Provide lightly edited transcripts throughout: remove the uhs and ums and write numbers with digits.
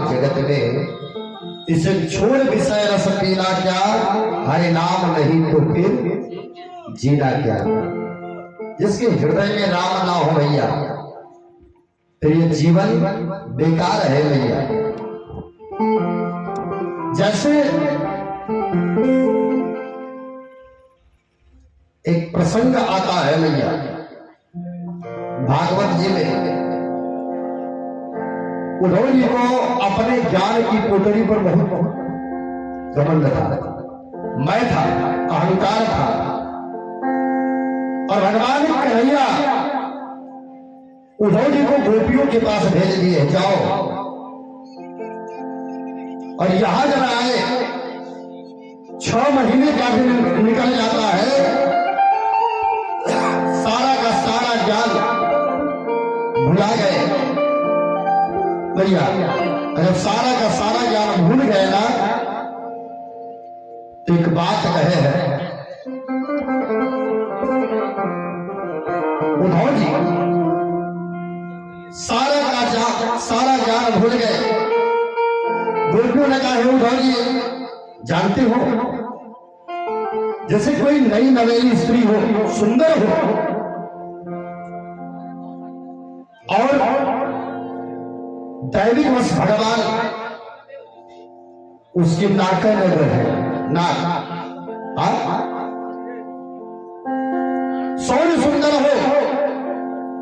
जगत में, इसे छोड़ विषय रस पीना क्या, हरि नाम नहीं तो फिर जीना क्या। जिसके हृदय में राम ना हो भैया, फिर ये जीवन बेकार है भैया। जैसे एक प्रसंग आता है भैया भागवत जी में, उद्धव जी को अपने ज्ञान की कोठरी पर बहुत घमंड था, मैं था, अहंकार था, और भगवान कन्हैया उद्धव जी को गोपियों के पास भेज दिए, जाओ और यहां जब आए 6 महीने का दिन निकल जाता है, सारा का सारा ज्ञान भुला गए भैया। जब सारा का सारा ज्ञान भूल गए ना, तो एक बात कहे है उद्धव जी, सारा ज्ञान भूल गए। गोपियों ने कहा, हे उद्धव जी, जानते हो जैसे कोई नई नवेली स्त्री हो, सुंदर हो, और दैविक वश भगवान उसकी नाका नजर है, नाक सौर्य सुंदर हो,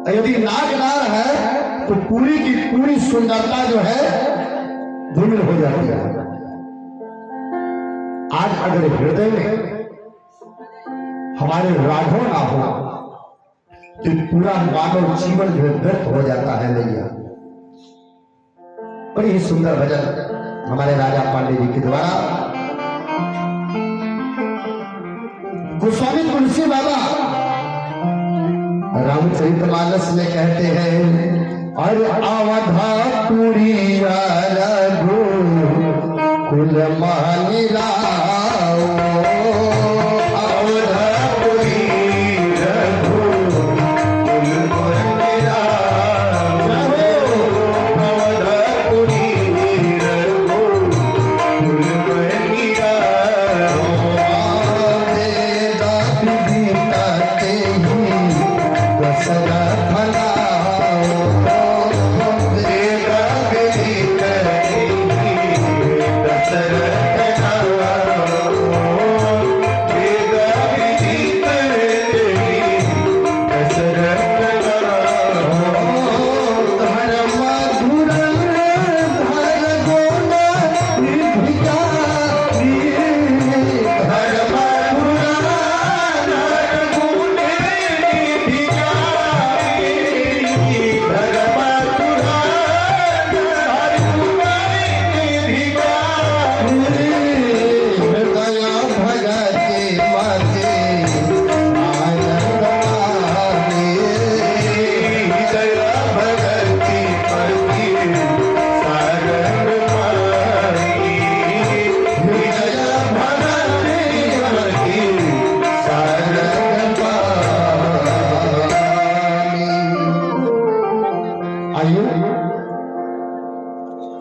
यदि नाक नार है तो पूरी की पूरी सुंदरता जो है धूमिल हो जाती है। आज अगर हृदय में हमारे राघव ना हो तो पूरा मानव जीवन जो व्यर्थ हो जाता है भैया। बड़ी ही सुंदर भजन हमारे राजा पांडे जी के द्वारा गोस्वामी तुलसी बाबा रामचरितमानस में कहते हैं, और अवधापुरी रघु कुल मानी राव, अवधापुरी रघु कुल मानी राव, अवधापुरी रघु कुल मानी राव, वेदा विदिता तेहि दशरथ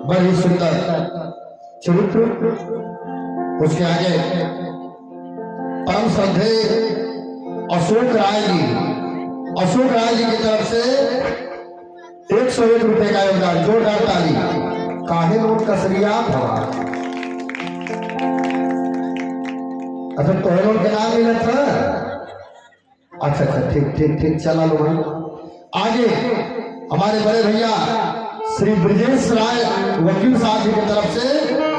बड़ी सुंदर चरित्र। उसके आगे परम श्रद्धे अशोक राय जी की तरफ से 101 रुपए का योगदान, जोरदार ताली। काहे लोग कसरिया था, अच्छा तोहरों के नाम मिला था, अच्छा ठीक चला लो। आगे हमारे बड़े भैया श्री ब्रजेश राय वकील साहब जी की तरफ से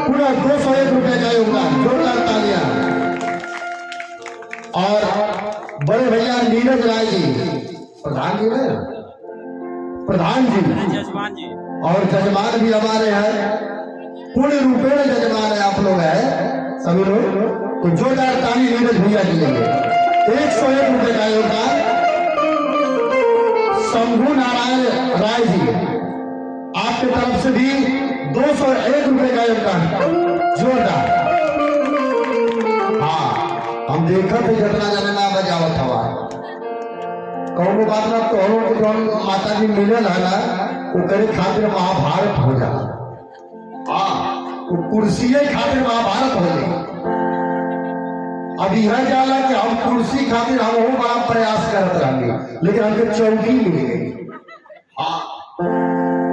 पूरा 201 रुपए का योगदान, जोरदार तालियां। और बड़े भैया नीरज राय जी, प्रधान जी जजमान जी, और जजमान भी हमारे हैं, पूर्ण रूपेण जजमान है आप लोग हैं सभी लोग, तो जोरदार ताली नीरज भैया के लिए। 101 रुपए का योगदान। शंभू नारायण राय जी आपके तरफ से भी 201 रुपए का योगदान, जोरदार। हाँ, हम देखा थे जितना जने ना बजावत हवा, कौन बात ना तो माता जी मिले ना वो करे खातिर महाभारत हो जा, वो कुर्सी खातिर महाभारत हो गई। अब यह जाला कि हम कुर्सी खातिर हम वो बड़ा प्रयास करते रहेंगे, लेकिन हमके चौकी मिल गई। हाँ,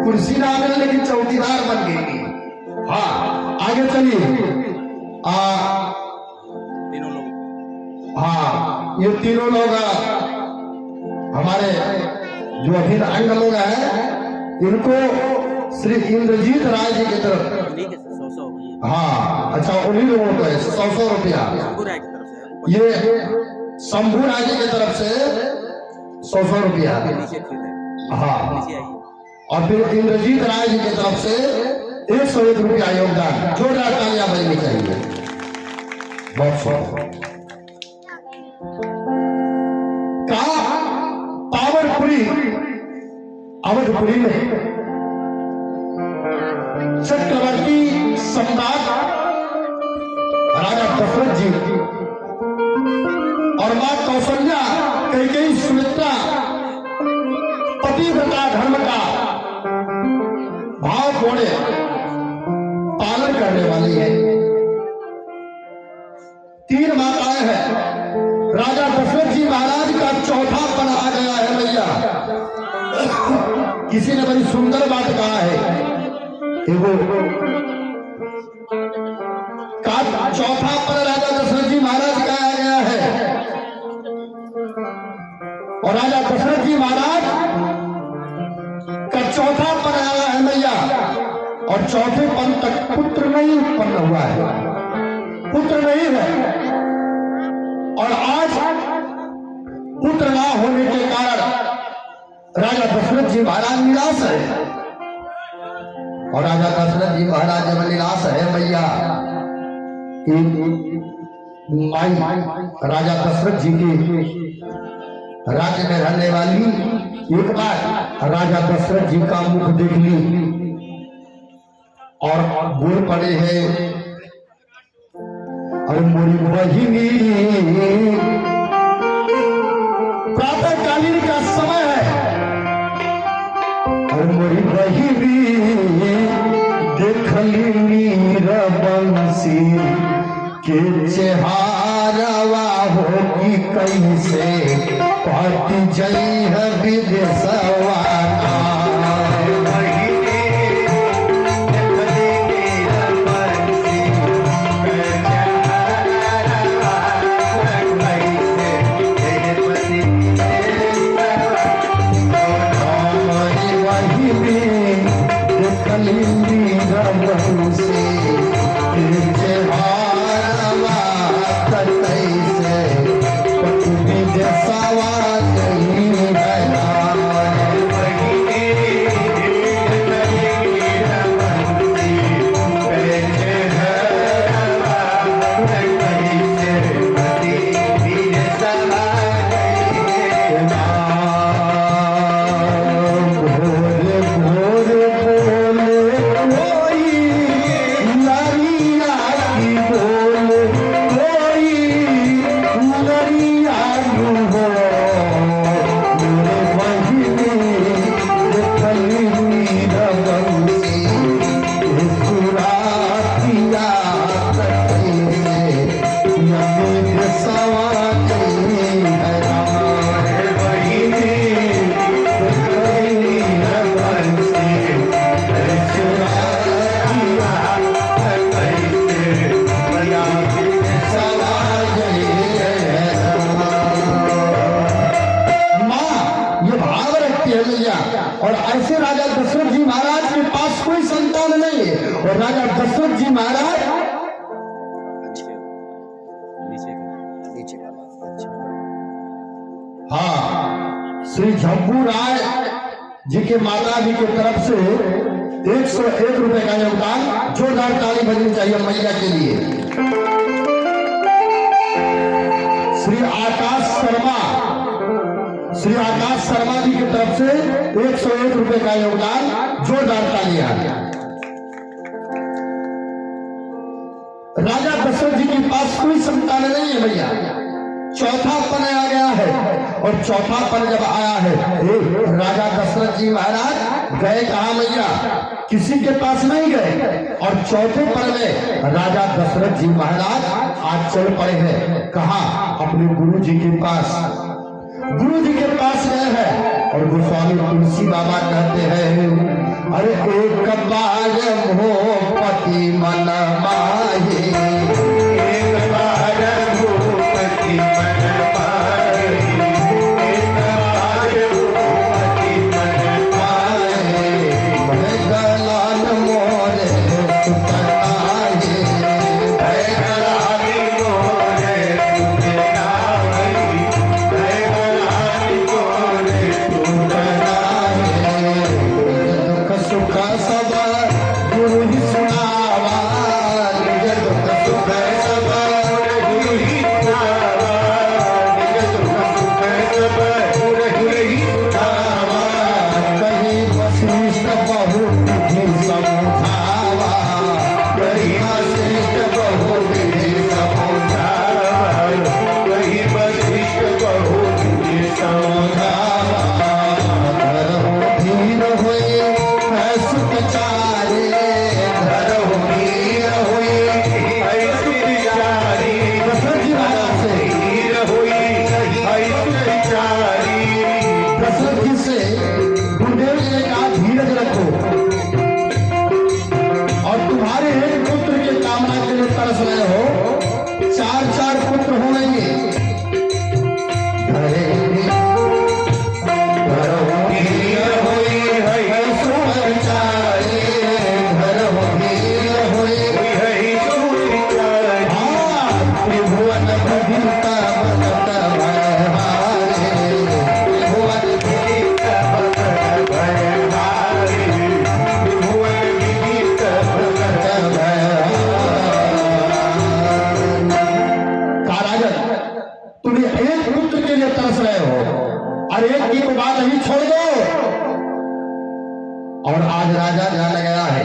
कुर्सी ना मिले लेकिन चौकीदार बन गई। हाँ, आगे चलिए। हाँ, ये तीनों लोग हमारे जो अभी अंग लोग हैं, इनको श्री इंद्रजीत राय जी की तरफ, हाँ अच्छा, उन्हीं लोगों को 100 रुपया, ये शंभू राय जी की तरफ से 100 रुपया, हाँ, और फिर इंद्रजीत राय जी की तरफ से 101 रुपया योगदान। जोरदार तालियां बजनी चाहिए। बहुत बहुत का पावरपुरी अवधपुरी में चक्रवर्ती सम्राट राजा दशरथ जी और मां कौशल्या कैकेयी सुमित्रा पतिव्रता धर्म का भाव पूर्ण पालन करने वाली है। 3 माताएं हैं। राजा दशरथ जी महाराज का चौथा पन आ गया है भैया। किसी ने बड़ी सुंदर बात कहा है, का चौथा पन राजा दशरथ जी महाराज का आ गया है, और राजा दशरथ जी महाराज का चौथा पन आया है भैया। और चौथे पन तक पुत्र नहीं उत्पन्न हुआ है, पुत्र नहीं है। और आज पुत्र ना होने के कारण राजा दशरथ जी महाराज निराश है। और राजा दशरथ जी महाराज जब निराश है भैया, माई राजा दशरथ जी के राज्य में रहने वाली एक बार राजा दशरथ जी का मुख देख ली और बोल पड़े हैं, अरे मोरी बहिनी, प्रातःकालीन का समय है, और मोरी बहिनी देखली मीरा बंसी के चेहारवा होगी कैसे पाटी जई है विदेशवा का। और ऐसे राजा दशरथ जी महाराज के पास कोई संतान नहीं है, और राजा दशरथ जी महाराज हाँ श्री झब्बू राय जी के माता जी की तरफ से 101 रुपए का योगदान। जोरदार ताली बजनी चाहिए मैया के लिए। श्री आकाश शर्मा जी की तरफ से 101 रुपए का योगदान। जोरदार तालियां। राजा दशरथ जी के पास कोई संतान नहीं है भैया, चौथा पन आ गया है, और चौथा पन जब आया है राजा दशरथ जी महाराज गए कहा भैया, किसी के पास नहीं गए। और चौथे पल में राजा दशरथ जी महाराज आज चल पड़े हैं। कहा? अपने गुरु जी के पास। गुरु जी के पास गए हैं और गोस्वामी तुलसी बाबा कहते हैं, अरे एक बार हो पति मन माही, एक बार हो पति मन माही, एक बार हो पति मन माही, गलान मोरे सुतनाही, गलानी मोरे सुतनाही, गलानी मोरे सुतनाही, दुख सुख सब गुरु ही सुनावा, निज दुख सुख सब गुरु ही सुनावा, निज दुख सुख सब गुरु ही सुनावा, कहीं वशिष्ठ बहुविधि समझावा, कहीं वशिष्ठ बहुविधि समझावा, कहीं वशिष्ठ बहुविधि समझावा, धीर हुए है सुख चारे, धरहु वीर हुई ऐसी विचारी, दशरथ जी महाराज से वीर हुई ऐसी विचारी, दशरथ जी से गुरुदेव जी ने कहा धीरज रखो और तुम्हारे एक पुत्र के कामना के लिए तरस रहे हो, चार चार पुत्र होंगे। वीर हुई ऐसी विचारी, ऐसी विचारी, त्रिभुवन भविता बनत भयहारे, त्रिभुवन भगत भयहारी, त्रिभुवन विदित भगत राजन, तुम्हें एक पुत्र के लिए तरस रहे हो और एक की तो बात नहीं छोड़ दो। और आज राजा जाने गया है,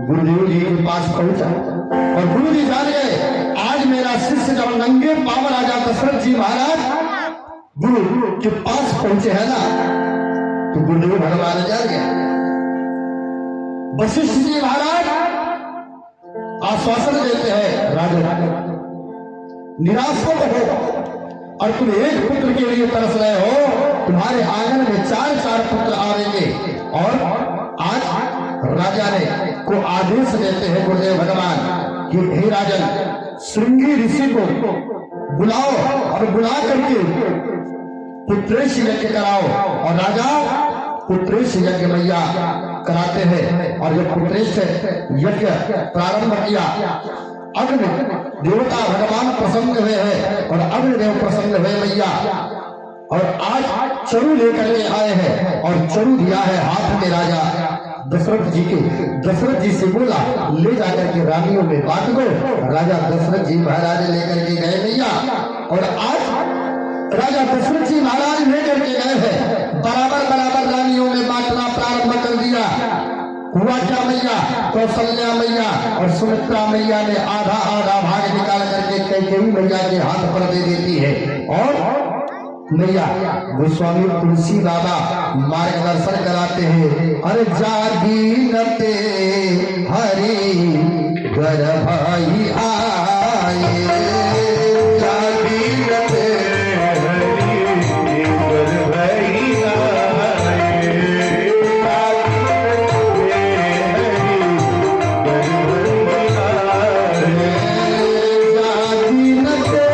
गुरुदेव जी के पास पहुंचा और गुरु जी जान गए आज मेरा शिष्य जब नंगे पाव राजा दशरथ जी महाराज गुरु के पास पहुंचे है ना, तो गुरुदेव भगवान जान गया। वशिष्ठ जी महाराज आश्वासन देते हैं, राजा निराश मत हो और तुम एक पुत्र के लिए तरस रहे हो, तुम्हारे आंगन में चार चार पुत्र आवेंगे। और आज राजा ने को आदेश देते हैं गुरुदेव भगवान कि हे राजन, श्रृंगी ऋषि को बुलाओ और बुला करके पुत्रेश यज्ञ कराओ। और राजा पुत्रेश यज्ञ मैया कराते हैं और जब पुत्रेश यज्ञ प्रारंभ किया, अग्नि देवता भगवान प्रसन्न हुए हैं और अग्निदेव प्रसन्न हुए मैया। और आज चरु लेकर के आए हैं और चरु दिया है हाथ में राजा दशरथ जी के। दशरथ जी से बोला ले जाकर के रानियों में बांट दो। राजा दशरथ जी महाराज लेकर के गए मैया। और आज राजा दशरथ जी महाराज लेकर के गए हैं, बराबर बराबर रानियों में बांटना प्रारंभ कर दिया। हुआ क्या मैया? कौशल्या मैया और सुमित्रा मैया ने आधा आधा भाग निकाल करके कैकेयी मैया के हाथ पर दे देती है। और मैया गोस्वामी तुलसी बाबा मार्गदर्शन कराते हैं, अरे जागी नते हरि गर्भाई आए, जागी नते हरि गर्भाई आए, जागी नते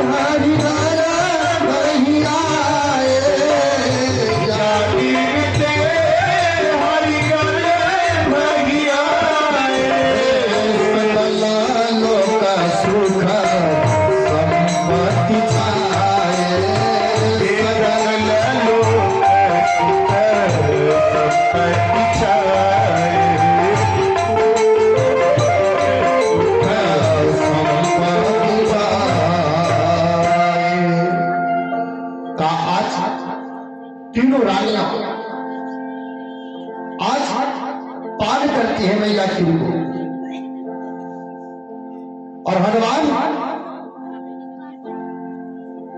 हरि गर्भाई आए, जागी नते हरि गर्भाई आए, सकल लोक सुख संपत्ति छाए, सकल लोक संपत्ति छाए, का आज तीनों रानियां आज पान करती है मैया की को। और भगवान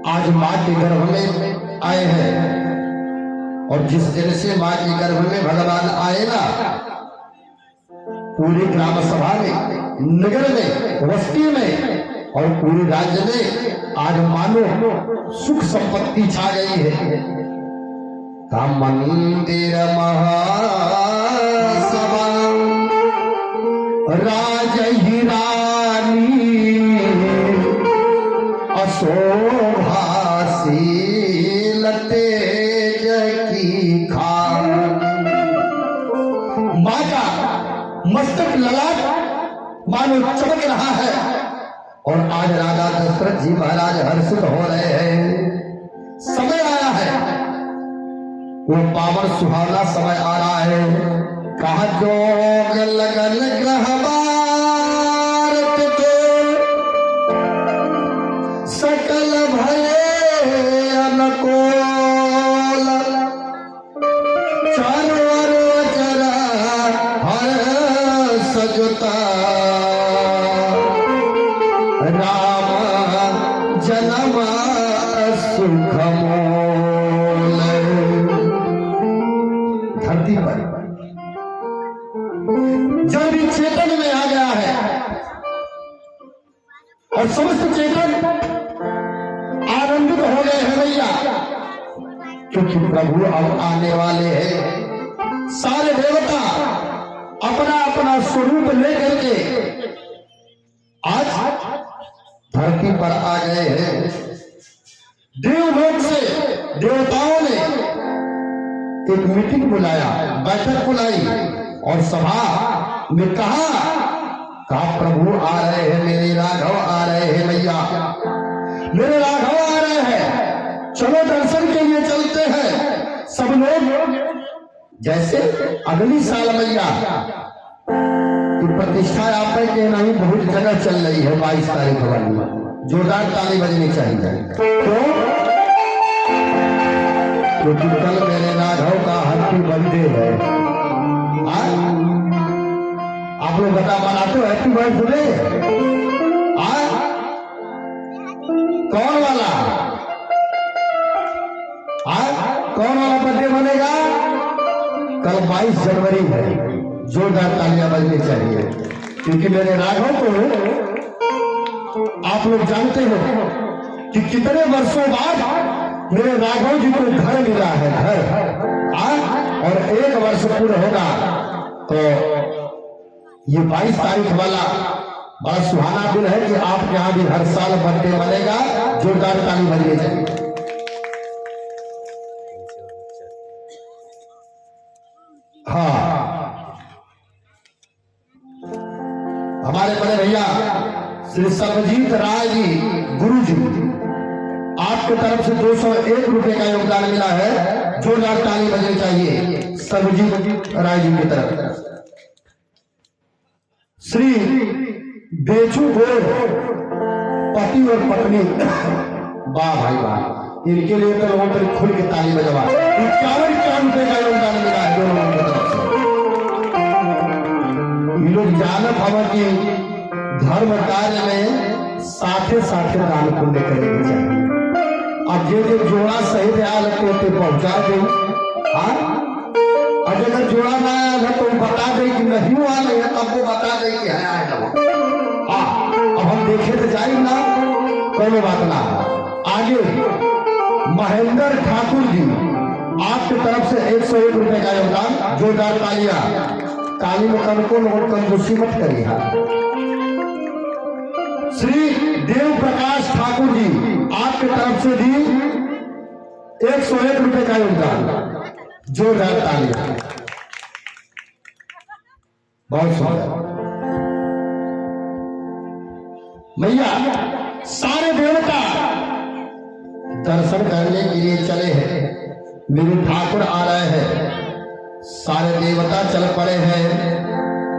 आज मां के गर्भ में आए हैं और जिस दिन से माँ के गर्भ में भगवान आए ना, पूरी ग्राम सभा में, नगर में, बस्ती में और पूरे राज्य में आज मानो सुख संपत्ति छा गई है। काम मंदिर महासभा राज ही रानी अशोभाशील तेज की खान। माँ का मस्तक ललाट मानो चमक रहा है और आज राजा दशरथ जी महाराज हर्षित हो रहे हैं। समय आया है, वो पावन सुहाना समय आ रहा है। कहा जोग लगन ग्रहवार के सकल भये अनुकूल चारों चरा हर सजुता राम जन्म सुखमोल। धरती पर जब भी चेतन में आ गया है और समस्त चेतन आनंदित हो गए हैं भैया, क्योंकि प्रभु अब आने वाले हैं। सारे देवता अपना अपना स्वरूप लेकर के आज धरती पर आ गए हैं। देवलोक से देवताओं ने एक मीटिंग बुलाया, बैठक बुलाई और सभा में कहा प्रभु आ रहे हैं, मेरे राघव आ रहे हैं भैया, मेरे राघव आ रहे हैं, चलो दर्शन के लिए चलते हैं। सब लोग जैसे अगली साल भैया की प्रतिष्ठा आप के नहीं बहुत जगह चल रही है 22 तारीख वाली, जोरदार ताली बजनी चाहिए। क्योंकि कल मेरे राघव का हैप्पी बर्थडे है। आप लोग बता मनाते हो हैप्पी बर्थडे? कौन वाला कौन वाला बर्थडे बनेगा? कल 22 जनवरी है। जोरदार तालियां बजनी चाहिए, क्योंकि मेरे राघव को आप लोग जानते हो कि कितने वर्षों बाद मेरे राघव जी को घर मिला है, घर। और 1 वर्ष पूरा होगा तो ये 22 तारीख वाला बड़ा सुहाना दिन है कि आपके यहाँ भी हर साल बर्थडे बनेगा। जोरदार ताली बजनी चाहिए। हाँ, हमारे बड़े भैया श्री सर्वजीत राय जी गुरु जी, आपकी तरफ से 201 रुपए का योगदान मिला है। जोरदार ताली बजनी चाहिए सर्वजीत राय जी की तरफ। श्री बेचू गोर पति और पत्नी, वाह भाई वाह, इनके लिए तो लोगों को खुल के ताली बजवा। 51 रुपए का योगदान मिला है दोनों की तरफ से। ये लोग जानत हवा की धर्म कार्य में साथे साथे दान पुण्य करने की चाहिए। अब जो जोड़ा सही आया लगते पहुंचा दे, और अगर जोड़ा ना आया है तो बता दे कि नहीं हुआ नहीं है, तब वो बता दे कि है आएगा। अब हम देखे तो जाए ना, कोई बात ना। आगे महेंद्र ठाकुर जी, आपकी तरफ से 101 रुपए का योगदान। जोरदार तालियां। काली में को लोगों कंजूसी मत करिए। श्री देव प्रकाश ठाकुर जी, आपकी तरफ से भी 101 रुपए का योगदान। जोरदार तालियां। बहुत सुंदर। भैया सारे देवता दर्शन करने के लिए चले हैं, मेरे ठाकुर आ रहे हैं। सारे देवता चल पड़े हैं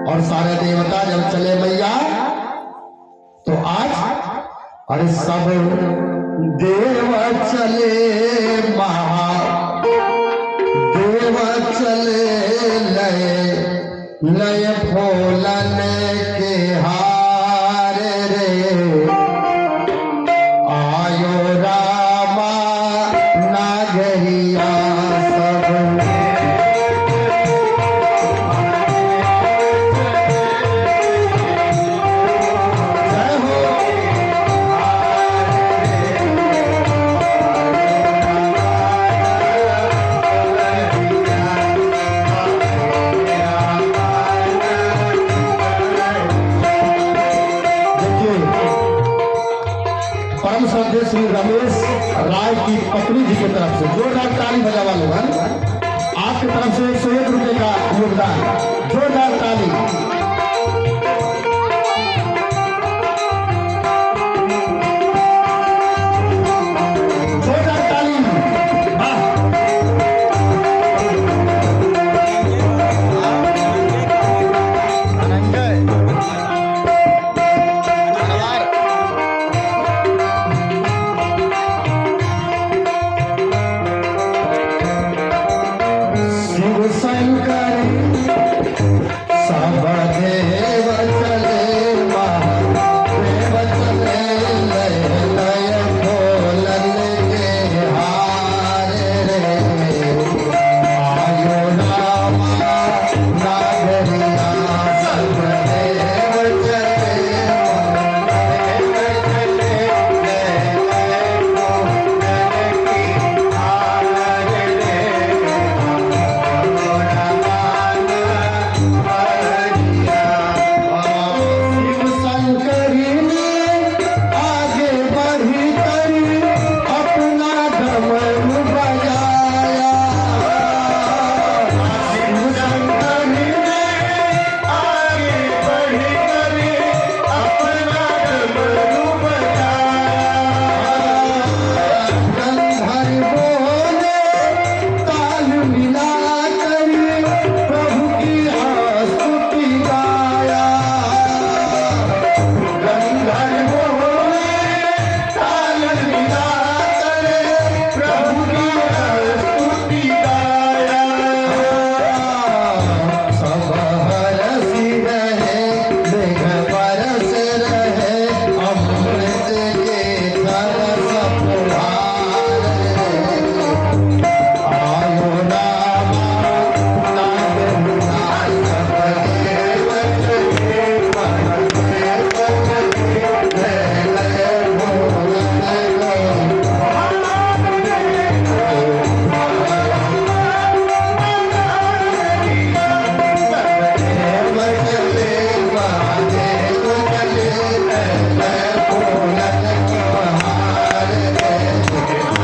और सारे देवता जब चले भैया तो आज अरे सब देव चले, महादेव चले, लय फूलन के हार रे, आयो रामा नागरिया सब स्वामी जी की तरफ से जोरदार ताली बजावा लोग। आपकी तरफ से 101 रुपए का योगदान, जोरदार ताली। जोरदार ताली। वाह। शिव शंकर सब देव चले महादेव चले, लय लय बोलन के हार रे। आयो रामा नागरिया सब देव चले महादेव चले, लय लय बोलन के हार रे। शिव शंकरी ने आगे बढ़ी कर अपना डमरू बजाया। शिव शंकरी ने आगे बढ़ी कर अपना डमरू बजाया। गंधर्व बोले ताल मिला कर प्रभु की स्तुति गाया। गंधर्व बोले ताल मिला कर प्रभु की स्तुति गाया। सब हरसी रहे मेघ बरस रहे, अमृत के तरस फुहार रे। आयो रामा नागरिया सब देव चले महादेव चले, लय लय बोलन के देव चले महादेव चले, लय लय बोलन के हार रे।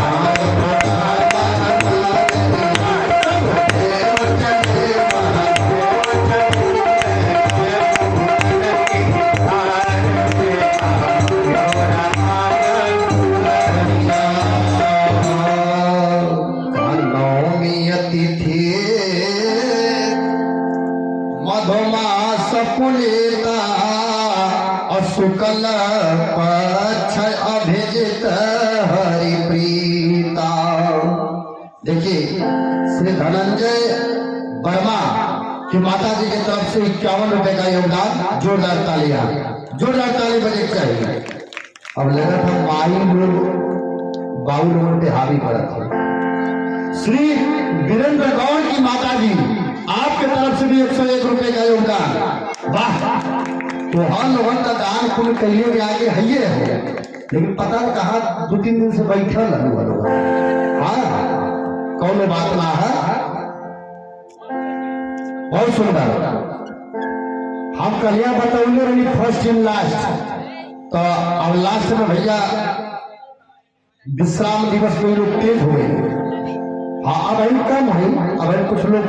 आयो रामा नागरिया सब देव चले महादेव चले, लय लय बोलन के हार रे। आयो रामा नागरिया। नवमी तिथि मधुमास पुनीता, शुक्ल पक्ष अभिजित हरिप्रीता। देखिए श्री धनंजय वर्मा की माता जी की तरफ से 51 रुपए का योगदान, जोरदार तालियां, जोरदार ताली बजे चाहिए। अब लगा था माई लोग बाबू लोगों पे हावी पड़ा था। श्री वीरेंद्र गौड़ की माता जी आपके तरफ से भी 101 रुपए का योगदान। वाह। तो हर लोगों का दान कुल कैले के आगे हइये है, लेकिन पता नहीं कहा 2-3 दिन से बैठल लोग। हाँ कौन बात ना है। बहुत सुंदर। हम कलिया बतौले रही फर्स्ट इन लास्ट, तो अब लास्ट में भैया विश्राम दिवस में लोग तेज हो गए। हाँ अब अभी कम है, अब अभी कुछ लोग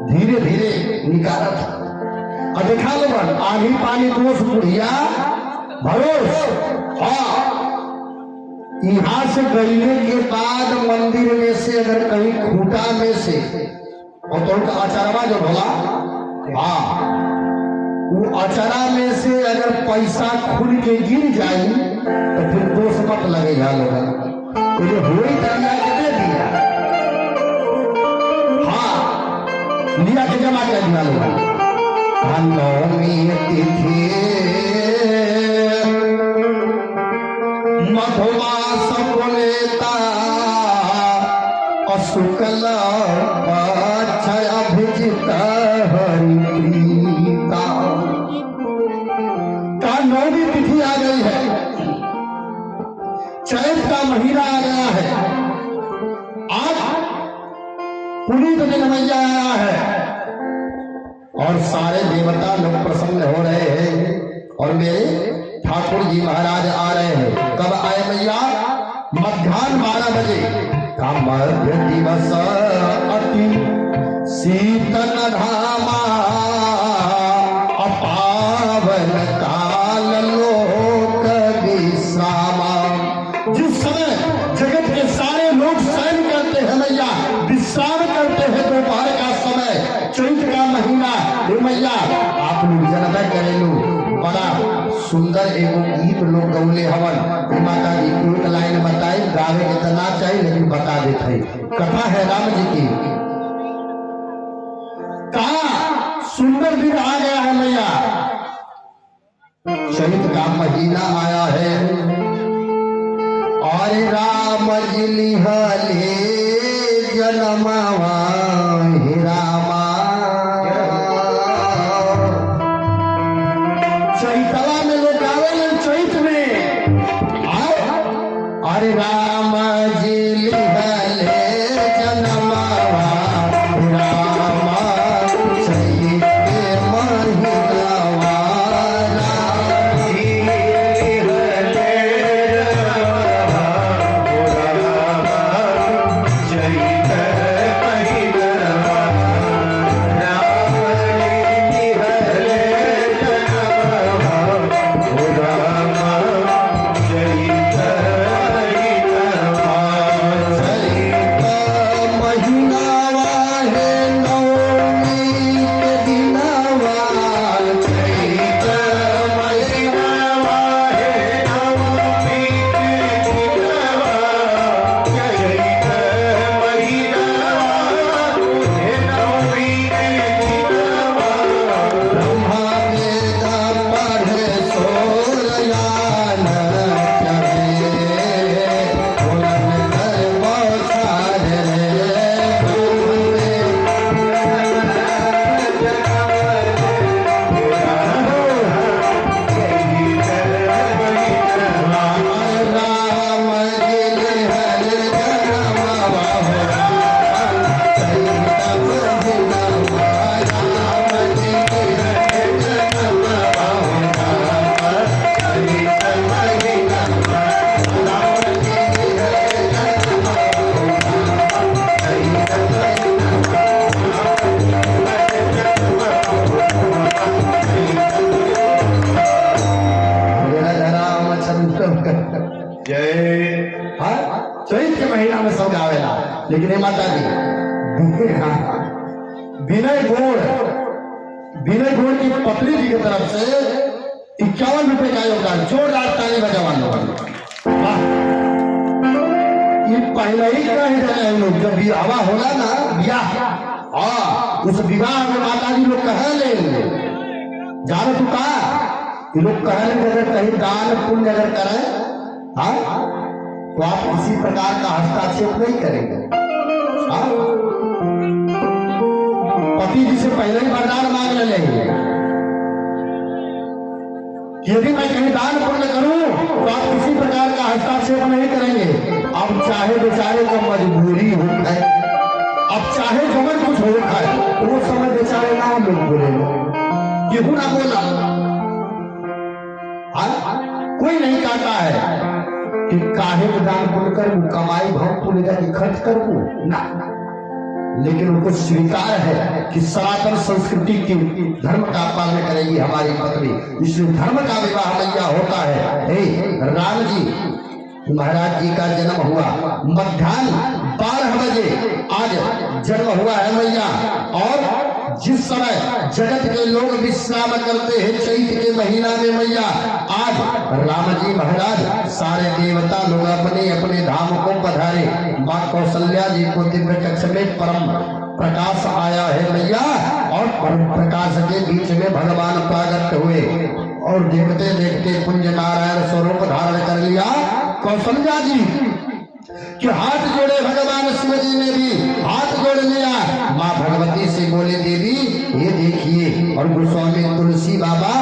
धीरे धीरे निकालत। और देखा लो आधी पानी दोष बुढ़िया भरोस। हाँ यहाँ से गईले के बाद मंदिर में से अगर कहीं खूंटा में से और तो उनका अचारवा जो भोला, हाँ वो अचारा में से अगर पैसा खुल के गिर जाए तो फिर दोष मत लगेगा लोग। तो जो हुई दरिया के दे दिया, हाँ लिया के जमा कर दिया लोग। नवमी तिथि मधुमास पुनीता, शुक्ल पक्ष अभिजित हरिप्रीता। का नौवीं तिथि आ गई है, चैत का महीना आ गया है। आज पुनीत दिन मैया आया है और सारे देवता लोग प्रसन्न हो रहे हैं और मेरे ठाकुर जी महाराज आ रहे हैं। कब आए मैया? मध्याह्न 12 बजे का मध्य दिवस अति शीतल धामा अपावन काल लोक विश्रामा। जिस समय जगत के सारे लोग शयन करते हैं मैया, विश्राम करते हैं, दोपहर का समय, चैत का महीना, हे मैया आप लोग जनता करेलू बड़ा सुंदर एगो गीत लोग गौले हवन। माता जी एक लाइन बताई, गावे के तना चाहिए लेकिन बता देते हैं। कथा है राम जी की। कहा सुंदर दिन आ गया है मैया, चैत का महीना आया है और राम जी लिहले जनमवा हे रामा। चैतवा में लोग गावे चैत में अरे राम जी लिहले जनमवा हे रामा। चैत के महीनवा राम जी लिहले चैत के महीना में सब गावेला। लेकिन हे माता जी विनय गोड़ की पत्नी जी की तरफ से 51 रुपए का योगदान, जोरदार ताली बजावान लोग। ये पहले ही कह रहे हैं लोग, जब हवा होला ना ब्याह, उस विवाह में माता जी लोग कह लेंगे जानो तू कहा, लोग कह लेंगे अगर कहीं दान पुण्य अगर करें तो आप किसी प्रकार का हस्ताक्षेप नहीं करेंगे। पति जी से पहले ही वरदान मांग लेंगे कि यदि मैं कहीं दान पुण्य करूं तो आप किसी प्रकार का हस्ताक्षेप नहीं करेंगे। अब चाहे बेचारे को मजबूरी हो है, अब चाहे जमन कुछ हो है तो वो समय बेचारे ना हम लोग बोलेंगे, क्यों ना बोला। कोई नहीं कहता है कि काहे दान पुण्य करूं, कमाई भाव पुण्य का खर्च करूं ना, लेकिन उनको स्वीकार है कि सनातन संस्कृति की धर्म का पालन करेगी हमारी पत्नी, इसलिए धर्म का विवाह मैया होता है। राम जी महाराज जी का जन्म हुआ मध्याह्न 12 बजे आज जन्म हुआ है मैया। और जिस समय जगत के लोग विश्राम करते हैं चैत के महीना में मैया, आज राम जी महाराज सारे देवता लोग अपने अपने धाम को पधारे। माँ कौशल्या जी को दिव्य कक्ष में परम प्रकाश आया है मैया, और परम प्रकाश के बीच में भगवान प्रकट हुए और देखते देखते पुंज नारायण स्वरूप धारण कर लिया कौशल्या जी कि हाथ जोड़े भगवान शिव जी ने भी हाथ जोड़ लिया। माँ भगवती से बोले देवी ये देखिए, और गोस्वामी तुलसी बाबा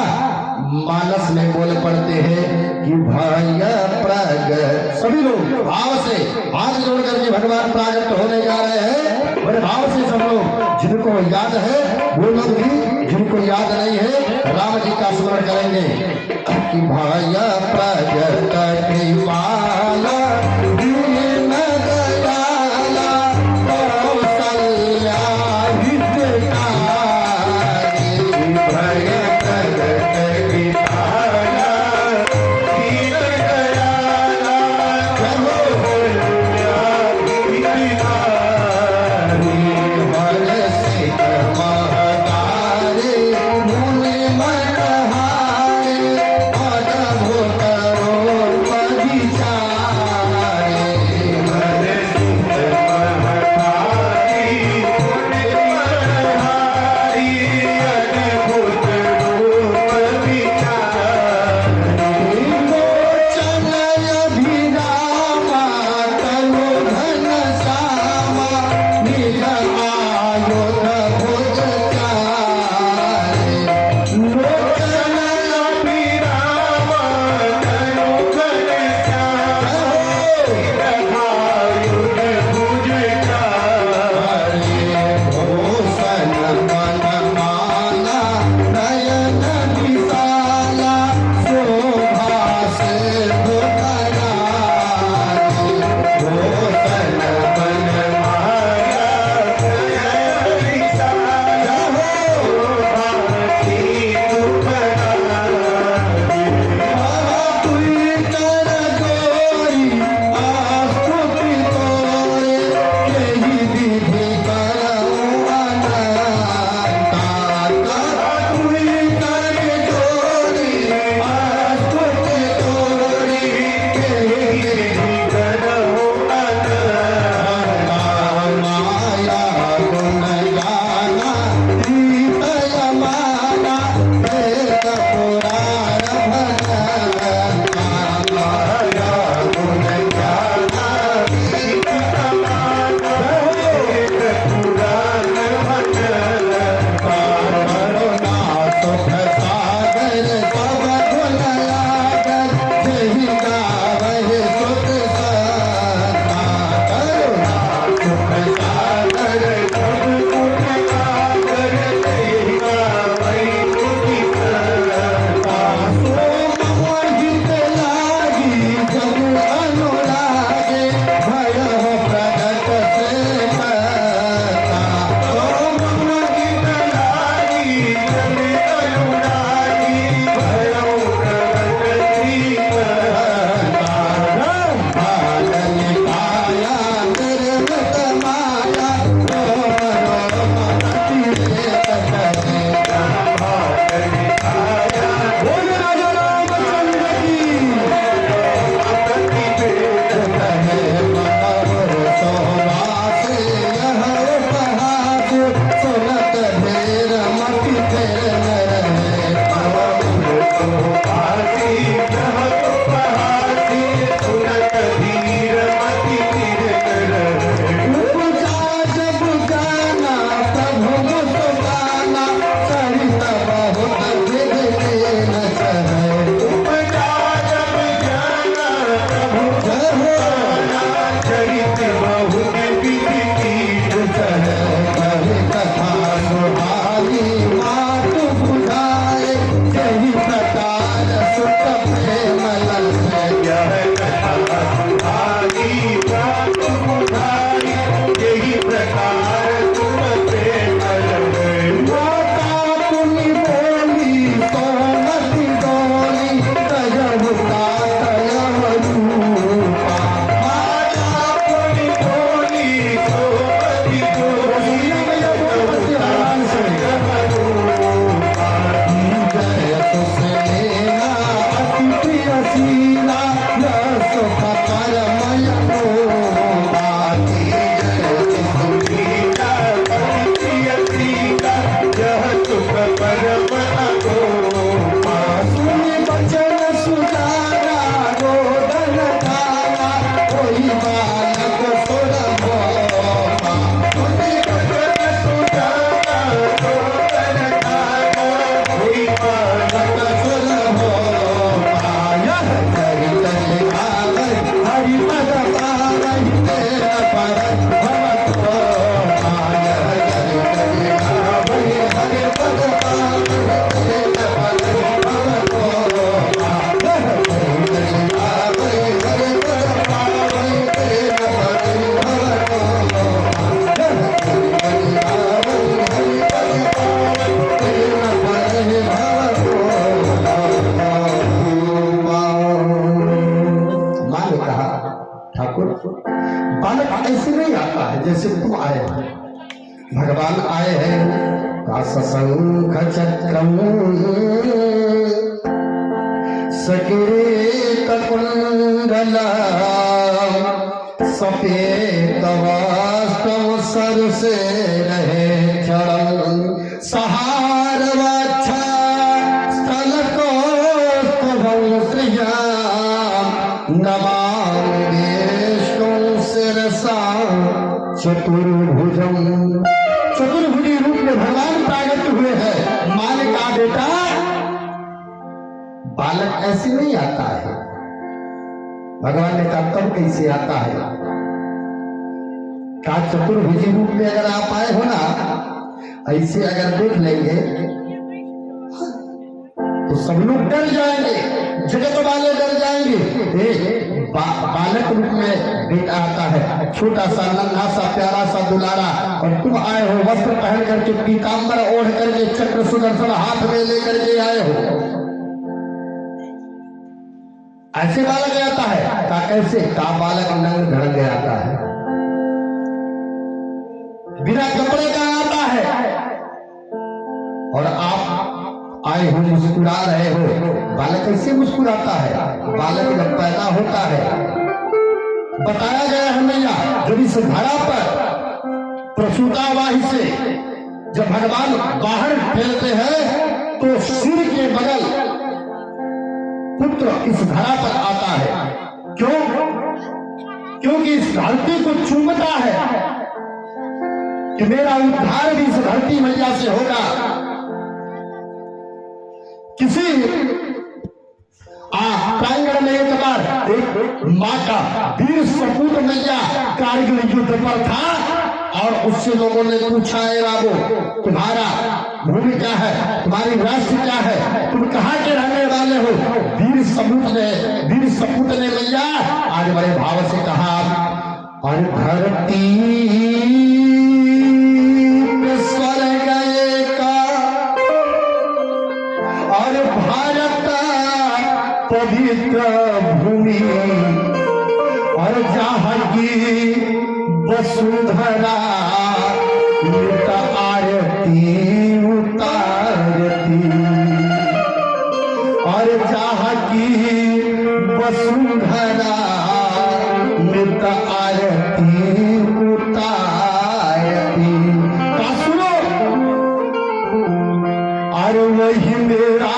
मानस में बोल पड़ते हैं कि भय प्रगट। सभी लोग भाव से हाथ जोड़ करके भगवान प्रागट होने जा रहे हैं, बड़े भाव से सब लोग। जिनको याद है वो लोग भी, जिनको याद नहीं है राम जी का स्मरण करेंगे कि भय प्रगट कृपाला जैसे तुम आए हो, भगवान आए हैं काशशंख चक्रम सकेत कुंडला सफेद वास्तव सर से रहे चरण सहार वाच्छा स्थल को चतुर्भुजम। चतुर्भुजी रूप में भगवान प्रागट हुए हैं। माल का बेटा बालक ऐसे नहीं आता है। भगवान ने कहा तब कैसे आता है? का चतुर्भुजी रूप में अगर आप आए हो ना, ऐसे अगर देख लेंगे तो सब लोग डर जाएंगे, जगत वाले डर जाएंगे। बालक रूप में बेटा आता है, छोटा सा नन्हा सा प्यारा सा दुलारा, और तुम आए हो वस्त्र पहन करके, पीताम्बर ओढ़ करके, चक्र सुदर्शन हाथ में लेकर के आए हो। ऐसे बालक आता है का कैसे? का बालक नंग धड़ंग आता है, बिना कपड़े का आता है, और आप आए हो मुस्कुरा रहे हो। बालक कैसे मुस्कुराता है? बालक जब पैदा होता है, बताया गया है मैया, जब इस धरा पर प्रसूतावाही से जब भगवान बाहर फैलते हैं तो सिर के बगल पुत्र इस धरा पर आता है। क्यों? क्योंकि इस धरती को चूमता है कि मेरा उद्धार भी इस धरती मैया से होगा। किसी प्रांगण में एक बार एक माँ का वीर सपूत मैया कारगिल युद्ध पर था, और उससे लोगों ने पूछा, है बाबू तुम्हारा भूमि क्या है, तुम्हारी राष्ट्र क्या है, तुम कहाँ के रहने वाले हो? वीर सपूत ने मैया आज बड़े भाव से कहा, और धरती स्वर्ग का और भारत पवित्र भूमि, और जहाँ की वसुंधरा मृत आरती उतारती, और जहाँ की वसुंधरा मृत आरती उतारती। का सुनो, और वही मेरा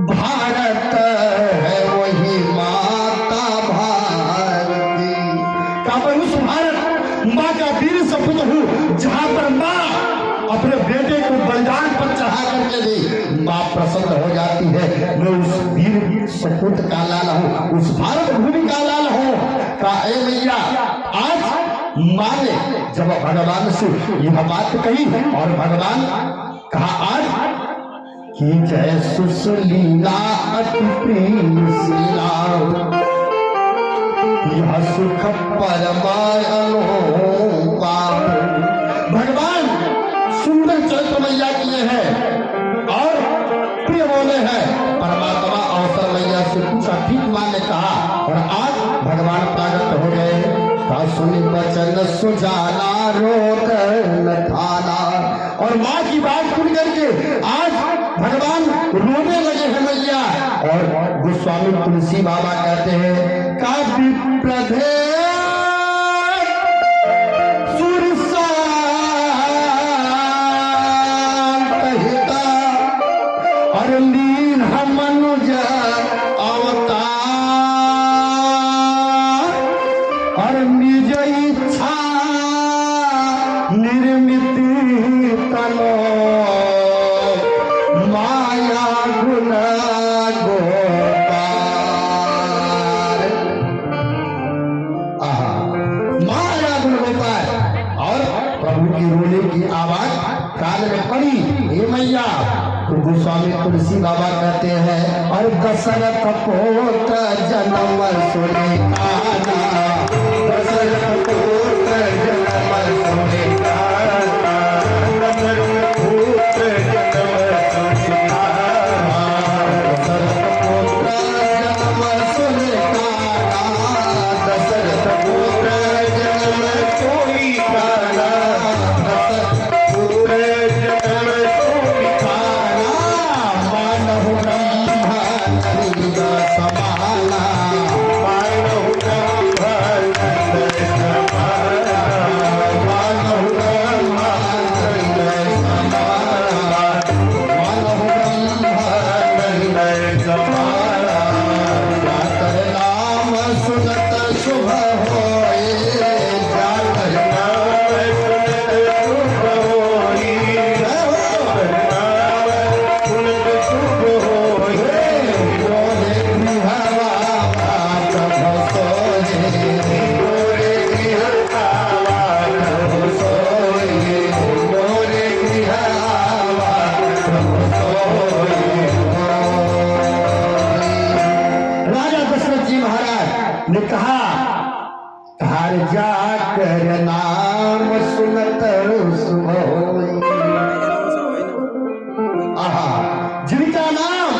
भारत है, वही माता भारती। का मैं उस भारत माँ का वीर सपूत हूँ, जहाँ पर माँ अपने बेटे को बलिदान पर चढ़ा करके दी, माँ प्रसन्न हो जाती है। मैं उस वीर सपूत का लाल हूँ, उस भारत भूमि का लाल हूँ। का ए मैया, आज माँ ने जब भगवान से यह बात कही, और भगवान कहा आज कि जय सुशीला अति प्रियशीला, यह सुख परमायनोपा। भगवान सुंदर चरित्र मैया किए हैं और प्रिय बोले हैं। परमात्मा अवसर मैया से पूछा, ठीक मां ने कहा, और आज भगवान प्रागट हो गए। का सुनी वचन सुजाना रोदन थाना, और माँ की बात सुन करके आज भगवान रोने लगे हैं मैया। और गोस्वामी तुलसी बाबा कहते हैं, का विप्रधे सुरसाहिता, और लीन मनुज अवतार, और निज इच्छा निर्मित तनो माया गुण गोपाल। आहा, माया गुण गोपाल। और प्रभु की रोने की आवाज कान में पड़ी, हे मैया। तो गोस्वामी तुलसी बाबा कहते हैं, और दशरथ पोत जन्म सुने काना, दशरथ पोत जन्म सुने काना, दशरथ पोत जन्म सुने काना, दशरथ पोत जन्म सुने काना, दशरथ पोत जन्म सुने सुबह होई। आहा, जिनका नाम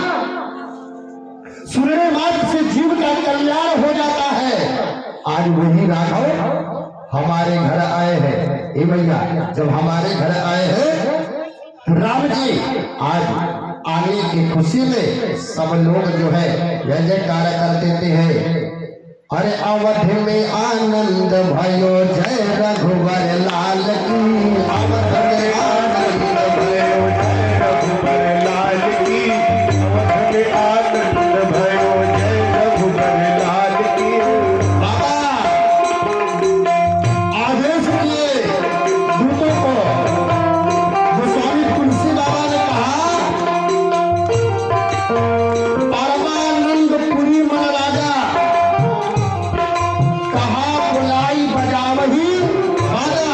सुनने मात्र से जीव का कल्याण हो जाता है, आज वही राघव हमारे घर आए हैं। ए भैया, जब हमारे घर आए हैं तो राम जी आज आने की खुशी में सब लोग जो है जय जयकार कर देते हैं। अरे अवध में आनंद भयो जय रघुवर लाल की, अवध में आनंद भयो जय रघुबर लाल की, अवध में आनंद भयो जय रघुबर लाल की। बाबा आदेश किए दूतों को, गोस्वामी तुलसी बाबा ने कहा परमानंदपुरी मन राजा कहा बुलाई बजावही बाजा।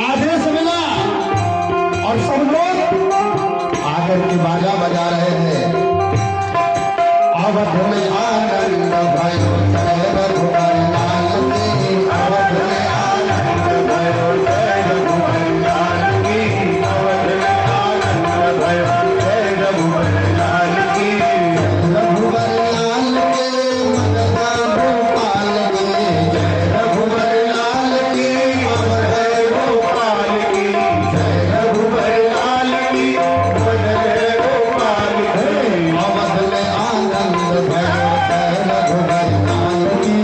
आदेश मिला और सब लोग आकर के बाजा बजा रहे थे। अवध में आनंद भयो जय रघुवर लाल की, अवध में आनंद भयो जय रघुबर लाल की, अवध में आनंद भयो जय रघुबर लाल की। रघुवर लाल के मददा गोपाल के, जय रघुवर लाल के जय गोपाल की, जय रघुवर लाल की, जय गोपाल की। अवध में आनंद भयो जय रघुवर लाल की,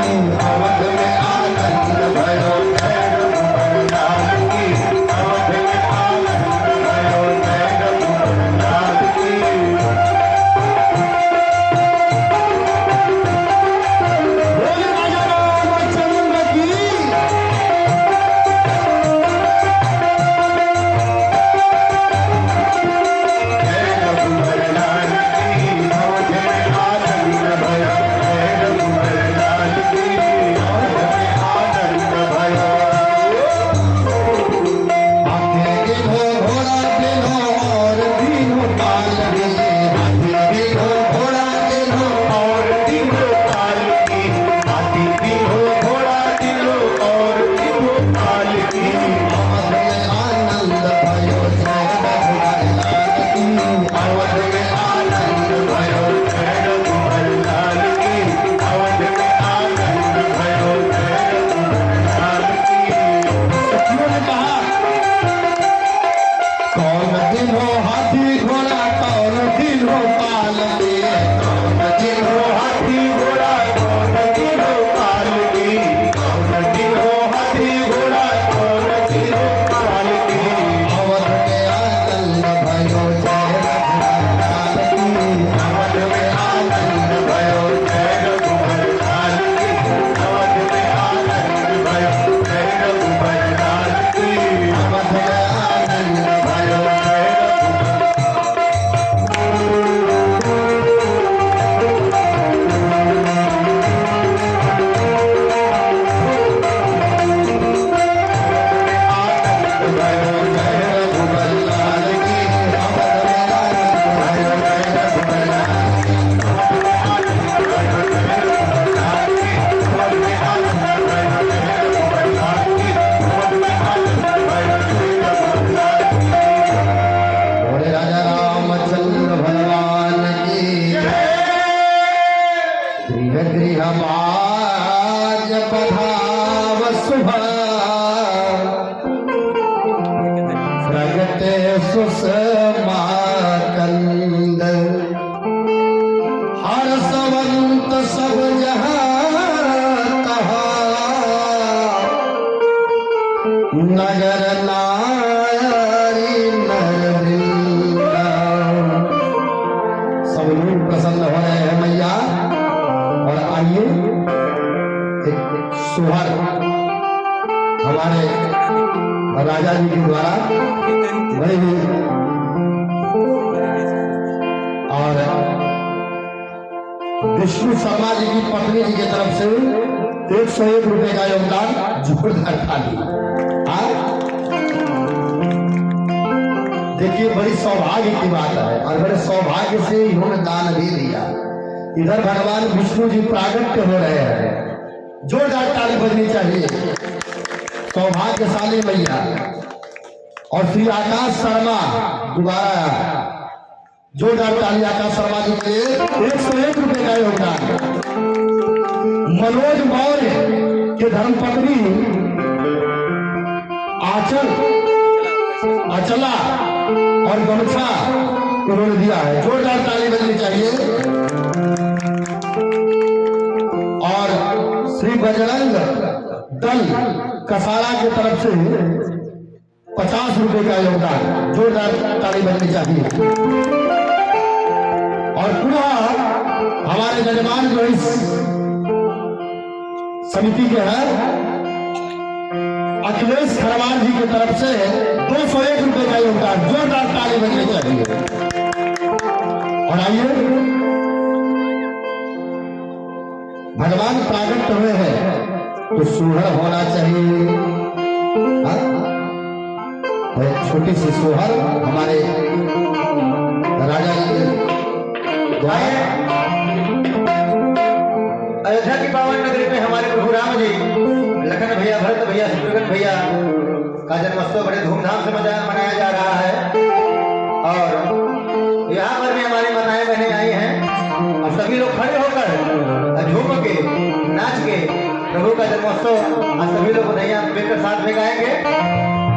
अवध में आनंद भयो जय रघुबर लाल की, अवध में आनंद भयो जय रघुबर लाल की। बोले राजा रामचंद्र की। जय रघुबर लाल की, अवध में आनंद भयो जय रघुबर लाल की, अवध में आनंद भयो। हाथी दिनो घोड़ा दिनो और दिनो पाल गे, हाथी दिनो घोड़ा दिनो और दिनो काल की, हाथी दिनो घोड़ा दिनो और दिनो काल की। अवध में आनंद भयो जय रघुवर लाल की, अवध में आनंद भयो जय रघुबर लाल की, अवध में आनंद भयो जय रघुबर लाल की। सखियों ने कहा कौन दिन हो हाथी घोड़ा, कौन दिन हो पाल के, कौन दिन हो हाथी घोड़ा कौन दिनो काल की, कौन दिनो हाथी घोड़ा कौन दिनो काल की। अवध में आनंद भयो जय रघुवर लाल की, अवध में आनंद भयो जय रघुबर लाल की, अवध में आनंद भयो जय रघुबर लाल की। अवध में आनंद भयो जय रघुबर आनंद भयो जय रघुबर लाल की, अवध में आनंद भयो जय रघुबर लाल की, आनंद भयो जय रघुबर लाल की, अवध में आनंद भयो जय रघुबर लाल की, अवध में आनंद भयो जय रघुबर लाल की। बोले राजा रामचंद्र भगवान की गृह गृह बाज पधाव सुभा प्रगटे सुषमा कंद हर्षवंत सब जहाँ तहाँ नगर नारी नर वृंदा। सब लोग प्रसन्न हो रहे हैं मैया। और आइए एक सुहर हमारे राजा जी के द्वारा बड़ी हुई और विष्णु शर्मा जी की पत्नी जी की तरफ से 101 रुपए का योगदान जोरदार थाली। देखिए बड़ी सौभाग्य की बात है और बड़े सौभाग्य से इन्होंने दान भी दिया। इधर भगवान विष्णु जी प्रागट्य हो रहे हैं, जोरदार ताली बजनी चाहिए। सौभाग्यशाली मैया और श्री आकाश शर्मा दोबारा जोरदार ताली आकाश शर्मा जी के लिए 101 रुपए का योगदान। मनोज मौर्य के धर्मपत्नी अचला और गमछा उन्होंने दिया है, जोरदार ताली बजनी चाहिए। और श्री बजरंग दल कसारा की तरफ से 50 रुपए का योगदान, जोरदार ताली बजनी चाहिए। और पुनः हमारे मेहमान जो इस समिति के हैं अखिलेश खरवार जी की तरफ से 201 रुपए का योगदान, जोरदार ताली बजनी चाहिए। और आइए भगवान प्राकट हुए हैं तो सोहर होना चाहिए। छोटी सी सोहर हमारे राजा जी अयोध्या की पावन नगरी में हमारे प्रभु राम जी, लखन भैया, भरत भैया, शत्रुघ्न भैया का जन्मोत्सव बड़े धूमधाम से मनाया जा रहा है। और यहाँ पर भी हमारी माताएं बहनें आई हैं और सभी लोग खड़े होकर झूम के नाच के प्रभु का जन्मोत्सव आज सभी लोग बधाइयां मिलकर साथ में गाएंगे।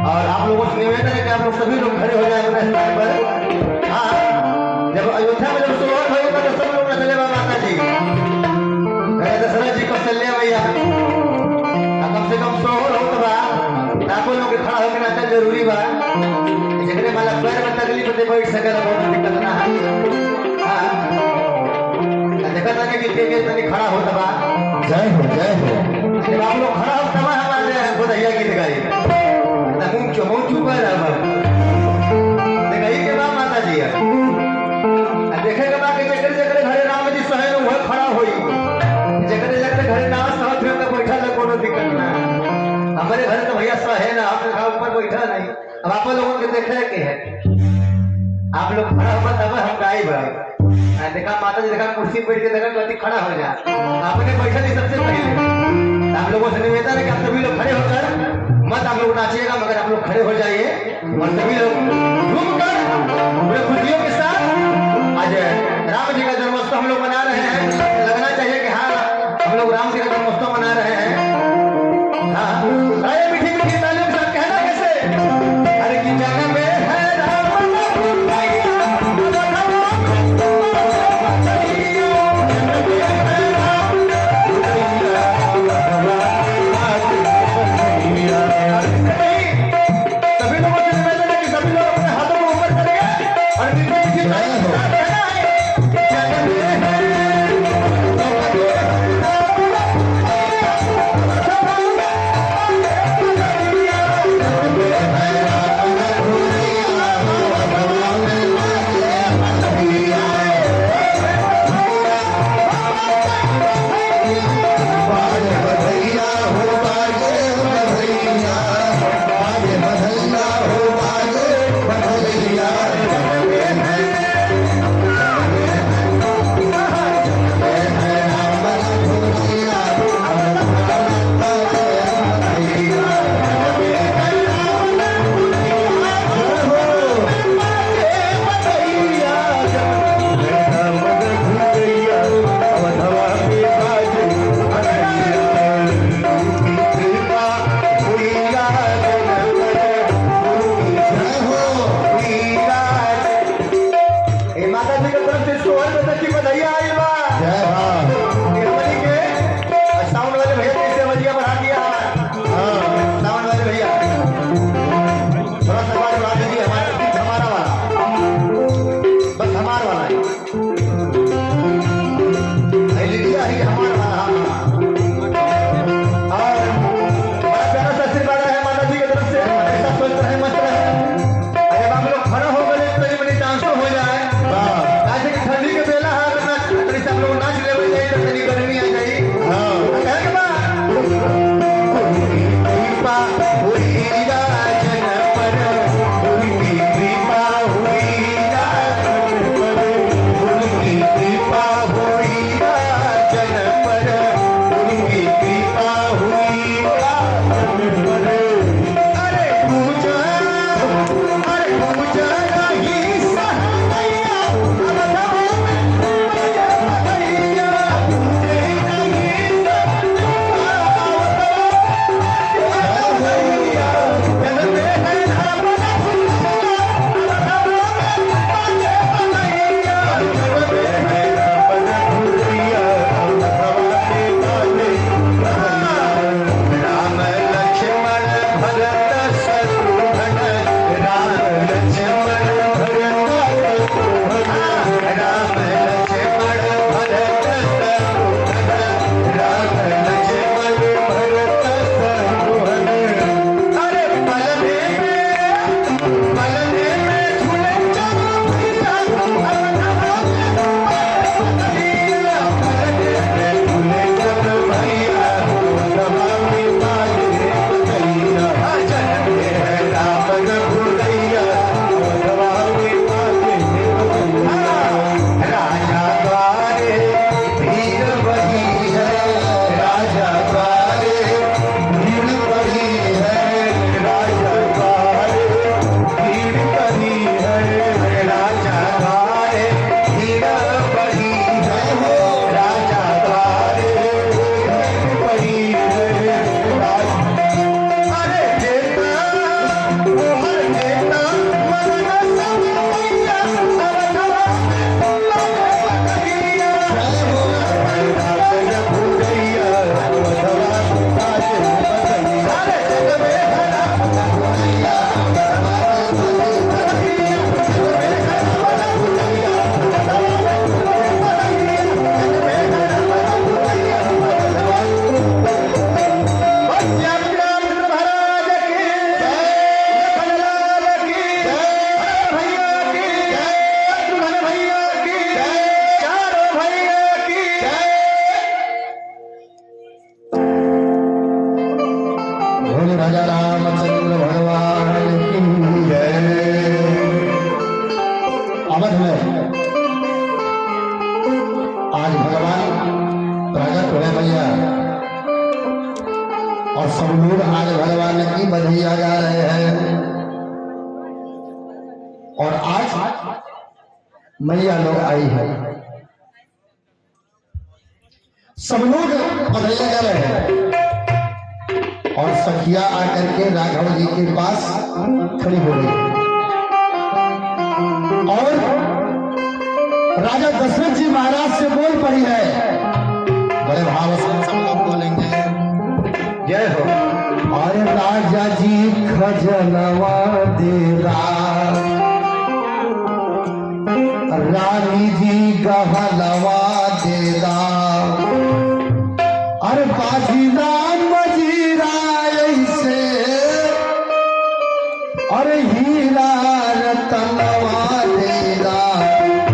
और आप लोगों से निवेदन है कि आप लोग सभी लोग खड़े हो जाए अपने स्थान पर। हाँ, जब अयोध्या में जब शुरुआत होगा तो सब लोग नचले माता जी, दशरथ जी कौशल्या मैया, कम से कम 100 हो तो बा लाखों लोग खड़ा होकर नाचल जरूरी बा। जगने वाला पैर में तकलीफ होते बैठ सके तो बहुत दिक्कत ना है। हाँ, देखा था कि के तनी खड़ा होता बा। जय हो जय हो। जब आप लोग खड़ा हो तब हमारे बधाइया गीत गाई मुंह चुपा रहा देखाई के बाद माता जी देखे के बाद जगह जगह घरे राम जी सहे वह खड़ा होई, जगह जगह घरे ना सहत हो तो बैठा ले कोनो दिक्कत ना। हमारे घर तो भैया सहे ना, आप ऊपर बैठा नहीं। अब आप लोगों के देखे के है आप लोग खड़ा हो तब हम गाई भाई देखा माता जी, देखा कुर्सी बैठ के देखा गति खड़ा हो जा, आपने बैठा नहीं सबसे पहले। आप लोगों से निवेदन है कि आप सभी लोग खड़े होकर मत आप लोग नाचिएगा, मगर आप लोग खड़े हो जाइए और सभी लोग घूमकर बड़े खुशियों के साथ आज राम जी का जन्मोत्सव हम लोग मना रहे हैं। लगना चाहिए कि हाँ हम लोग राम जी का जन्मोत्सव मना रहे हैं। हाँ, अरे मीठी मीठी तालियों के साथ कहना कैसे, अरे की जन्म में है बोले राजा रामचंद्र भगवान की जय। अवध में आज भगवान प्रकट हुए भैया, और सब लोग आज भगवान की बधाइयां गा रहे हैं। और आज मैया लोग आई है, सब लोग बधाइयां गा रहे हैं। और सखिया आकर के राघव जी के पास खड़ी हो गई, और राजा दशरथ जी महाराज से बोल पड़ी है। बड़े भाव से सब लोग बोलेंगे जय हो। अरे राजा जी खजनवा देगा, रानी जी गहनवा देगा, अरे बाजीरा मजीरा ऐसे, अरे हीरा रतनवा देगा,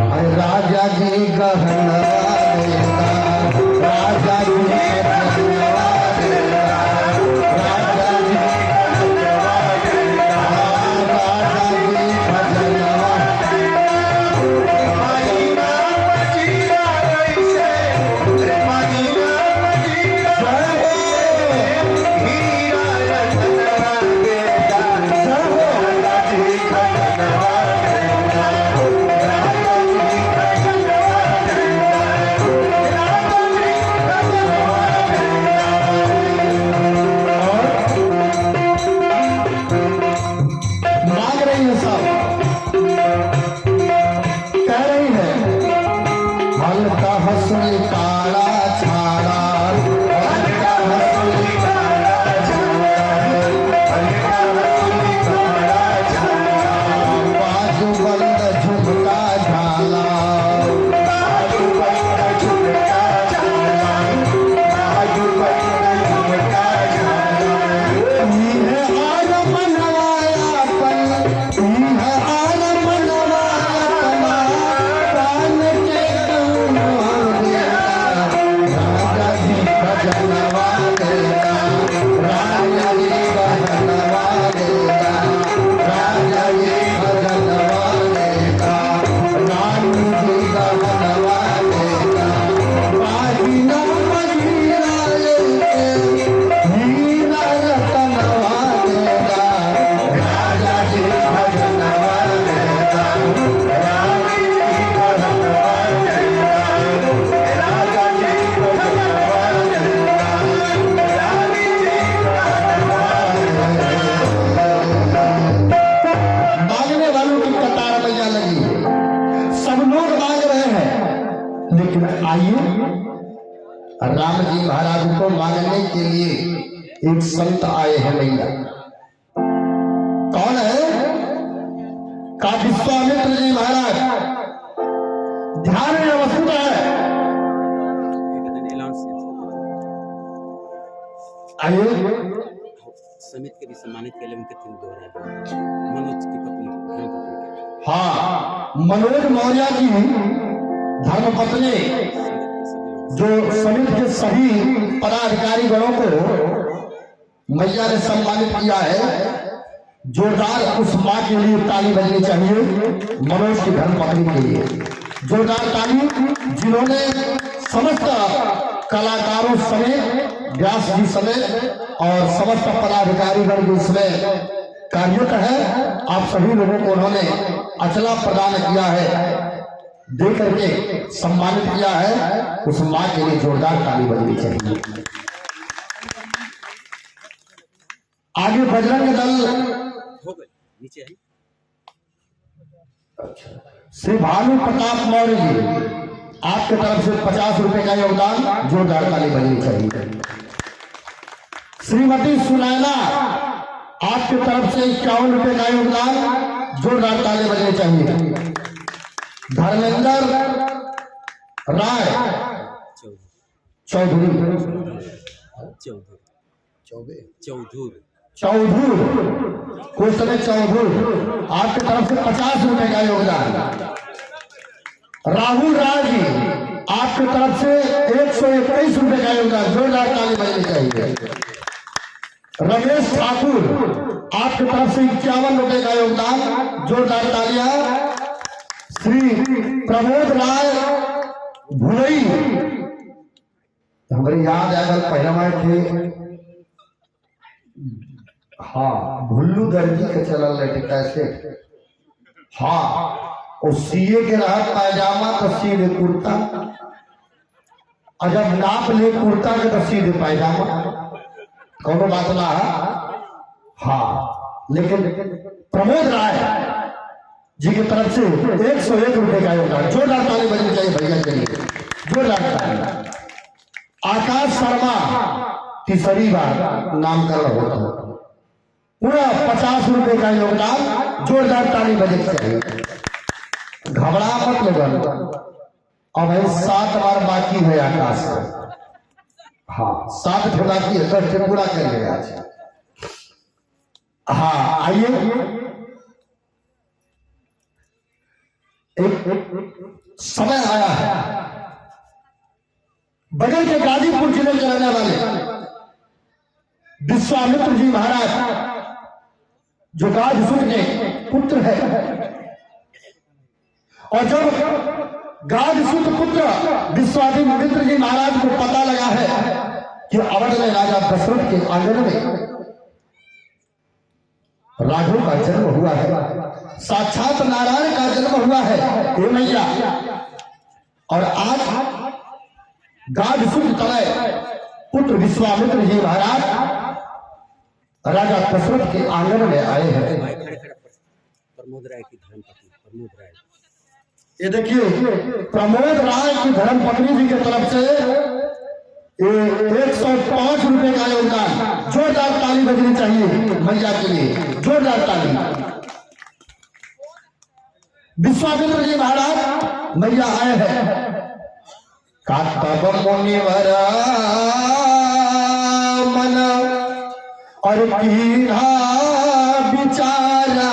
अरे राजा जी गहनवा देगा, राजा जी गहनवा देगा, राजा जी गहनवा देगा, राजा जी गहनवा राम जी महाराज को मांगने के लिए एक संत आए हैं भैया। कौन है? का विश्वामित्र जी महाराज। ध्यान में वस्तु है, आइए समिति के भी सम्मानित के लिए उनके 3 दोहरा मनोज की पत्नी। हाँ, मनोज मौर्य की धर्मपत्नी जो समिति के सभी पदाधिकारी गणों को मैया ने सम्मानित किया है। जोरदार उस माँ के लिए ताली बजनी चाहिए, मनोज की धर्मपत्नी के लिए जोरदार ताली, जिन्होंने समस्त कलाकारों समेत, व्यास जी समेत और समस्त पदाधिकारी गण जो इसमें कार्यरत है, आप सभी लोगों को उन्होंने अचला प्रदान किया है, दे करके सम्मानित किया है। उस माँ के लिए जोरदार ताली बजनी चाहिए। आगे बजरंग दल नीचे है। श्री भानु प्रताप मौर्य जी, आपके तरफ से 50 रुपए का योगदान, जोरदार ताली बजनी चाहिए। श्रीमती सुनैना, आपकी तरफ से 51 रुपए का योगदान, जोरदार ताली बजनी चाहिए। धर्मेंद्र राय चौधरी, चौधरी कुछ समय चौधरी, आपकी तरफ से 50 रुपए का योगदान। राहुल राय जी, आपकी तरफ से 121 रुपए का योगदान, जोरदार ताली बजनी चाहिए। रमेश ठाकुर आपकी तरफ से 51 रुपए का योगदान, जोरदार तालियां। श्री प्रमोद राय भुलई, हमारे याद आगल पहले थे, हाँ भुल्लू दर्जी के चलल रहे कैसे, हाँ और सीए के रहा पायजामा तो सीधे कुर्ता, अगर नाप ले कुर्ता के तो सीधे पायजामा, कौनो बात ना है। हाँ लेकिन प्रमोद राय जी की तरफ से 101 रुपए का योगदान, जोरदार ताली बजनी चाहिए भैया के लिए, जोरदार ताली। आकाश शर्मा तीसरी बार नाम कर रहा होता, पूरा 50 रुपए का योगदान, जोरदार ताली बजनी चाहिए। घबरा मत लोगन, अब 7 बार बाकी है आकाश का, हाँ 7 ठे बाकी है, 10 ठे पूरा कर लेगा आज। हाँ आइए, एक समय आया है, बगल के गाजीपुर जिले के रहने वाले विश्वामित्र जी महाराज जो गाजसूत के पुत्र है, और जब गाजसूत पुत्र विश्वामित्र जी महाराज को पता लगा है कि अवध में राजा दशरथ के आंगन में राघव का जन्म हुआ है, साक्षात नारायण का जन्म हुआ है हे मैया, और आज गाजसूत तलय पुत्र विश्वामित्र जी महाराज राजा दशरथ के आंगन में आए हैं। प्रमोद राय की धर्मपत्नी प्रमोद राय, ये देखिए प्रमोद राय की धर्मपत्नी जी की तरफ से 105 रुपए का योगदान, जोरदार ताली बजनी चाहिए मैया के लिए, जोरदार ताली। विश्वामित्र जी महाराज मैया आए हैं, कातब मुनिवर मन और कीढ़ा बिचारा,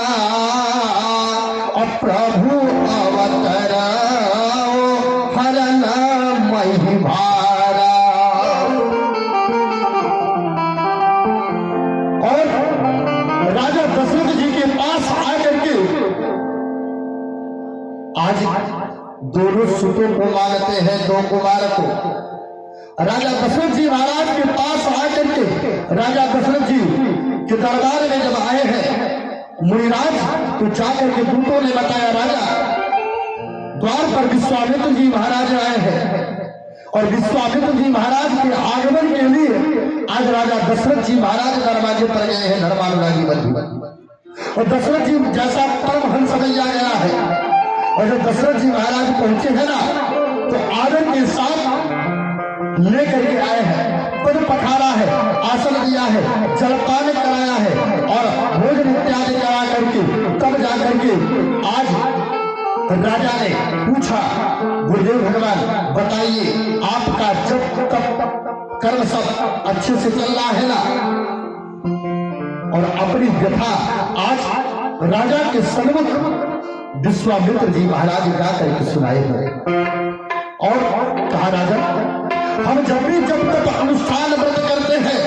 और प्रभु अवतर हरन मही भारा। और राजा दशरथ जी के पास आकर के आज दोनों सुतों को मांगते हैं, 2 कुमार को। राजा दशरथ जी महाराज के पास आकर के राजा दशरथ जी के दरबार में जब आए हैं मुनिराज, तो जाकर के दूतों ने बताया राजा द्वार पर विश्वामित्र जी महाराज आए हैं, और विश्वामित्र जी महाराज के आगमन के लिए आज राजा दशरथ जी महाराज दरवाजे पर गए हैं धर्मानुरागी बंधु। और दशरथ जी जैसा परमहंस भैया गया है, और जब दशरथ जी महाराज पहुंचे हैं ना, तो आदर के साथ लेकर के आए हैं, पद पखारा है, आसन दिया है, जलपान कराया है, और भोजन इत्यादि करा करके तब जाकर के आज राजा ने पूछा, गुरुदेव भगवान बताइए आपका जब तब कर्म सब अच्छे से चल रहा है ना, और अपनी व्यथा आज राजा के सन्मुख विश्वामित्र जी महाराज गा करके सुनाए हुए, और कहा राजा हम जब तक अनुष्ठान व्रत करते हैं,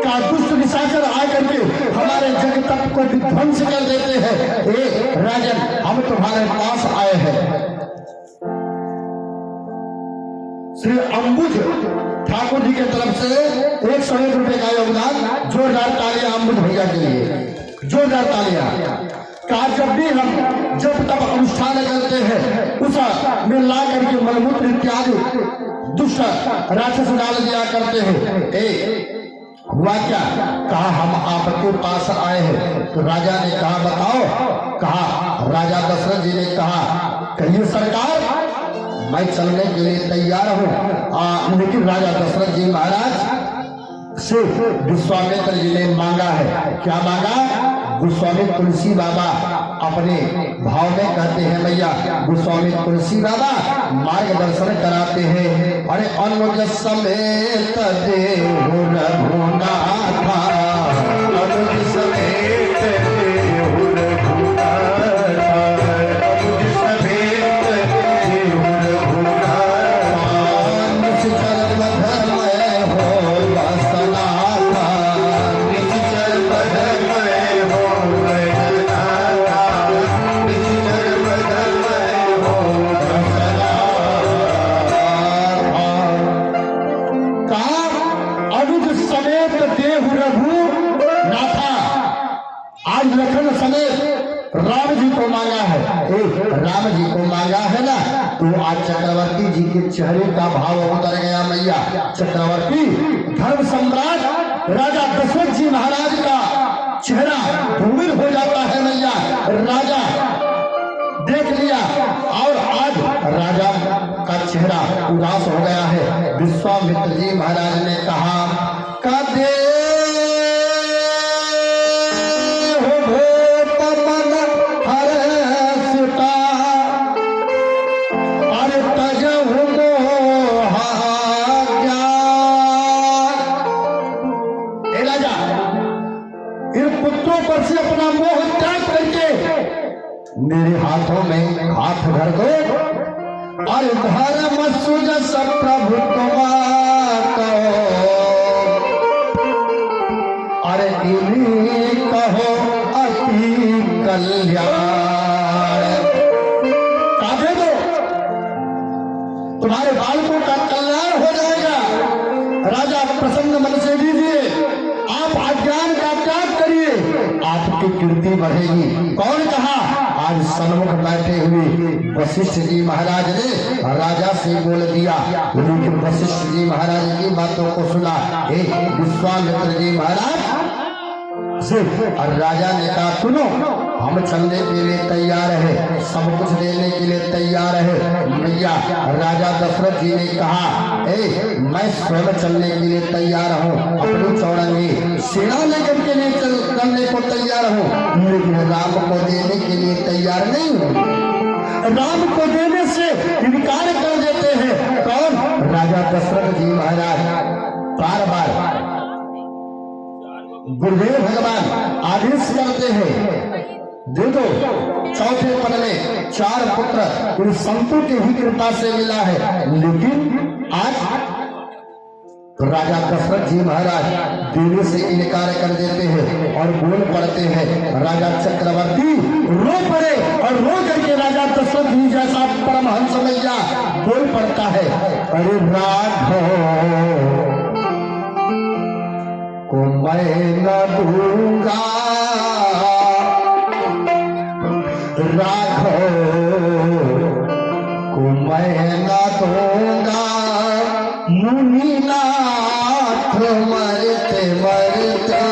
का दुष्ट निशाचर आकर के हमारे जग तप को विध्वंस कर देते हैं, हे राजन हम तुम्हारे पास आए हैं। श्री अंबुज ठाकुर जी की तरफ से 101 रुपए का योगदान, जोरदार तालियां अंबुज भैया के लिए, जोरदार तालियां। कहा जब भी हम जब तब अनुष्ठान करते हैं, उस में ला करके मलमूत्र इत्यादि दुष्ट राक्षस डाल दिया करते हैं, हुआ क्या? कहा हम आपके पास आए हैं। तो राजा ने कहा बताओ। कहा राजा दशरथ जी ने कहा कहिए सरकार मैं चलने के लिए तैयार हूँ, लेकिन राजा दशरथ जी महाराज से विश्वामित्र जी ने मांगा है। क्या मांगा? गोस्वामी तुलसी बाबा अपने भाव में कहते हैं भैया, गोस्वामी तुलसी बाबा मार्गदर्शन कराते हैं। अरे अनुज समेत देहु रघुनाथा, अनुज समेत देहु रघुनाथा, अनुज समेत देहु रघुनाथा, निश्चल धर्म हो वसनाथा, आज लखन समेत राम जी को मांगा है, राम जी को मांगा है ना, तो आज चक्रवर्ती जी के चेहरे का भाव उतर गया मैया। चक्रवर्ती धर्म सम्राट राजा दशरथ जी महाराज का चेहरा धूमिल हो जाता है मैया। राजा देख लिया और आज राजा का चेहरा उदास हो गया है। विश्वामित्र जी महाराज ने कहा कदे पर से अपना मोह त्याग करके मेरे हाथों में हाथ धर दो और धर्म सुजस प्रभु तुम्हारा अरे इन्हीं कहो अति कल्याण। काहे दो, तुम्हारे बालकों का कल्याण हो जाएगा। राजा प्रसन्न मन से लीजिए, आप अज्ञान का त्याग करिए, आपकी कीर्ति बढ़ेगी। कौन कहा? आज सन्मुख बैठे हुए वशिष्ठ जी महाराज ने राजा से बोल दिया, लेकिन वशिष्ठ जी महाराज की बातों को सुना। विश्वामित्र जी महाराज से और राजा ने कहा सुनो, हम चलने के लिए तैयार है, सब कुछ देने के लिए तैयार है मैया। राजा दशरथ जी ने कहा मैं स्वयं चलने के लिए तैयार हूँ, अपनी चौड़ंगी सेना लेकर के लिए चलने को तैयार हूँ, लेकिन राम को देने के लिए तैयार नहीं हूँ। राम को देने से इनकार कर देते हैं। कौन? राजा दशरथ जी महाराज बार बार गुरुदेव भगवान आदेश करते हैं दे दो। चौथे पद में 4 पुत्र इन संतों की ही कृपा से मिला है, लेकिन आज राजा दशरथ जी महाराज देने से इनकार कर देते हैं और बोल पड़ते हैं। राजा चक्रवर्ती रो पड़े और रो करके राजा दशरथ जी जैसा परमहंस मैया बोल पड़ता है, अरे राघव को मैं न दूंगा, राघव को मैं न दूंगा, मुनिनाथ मरते मरते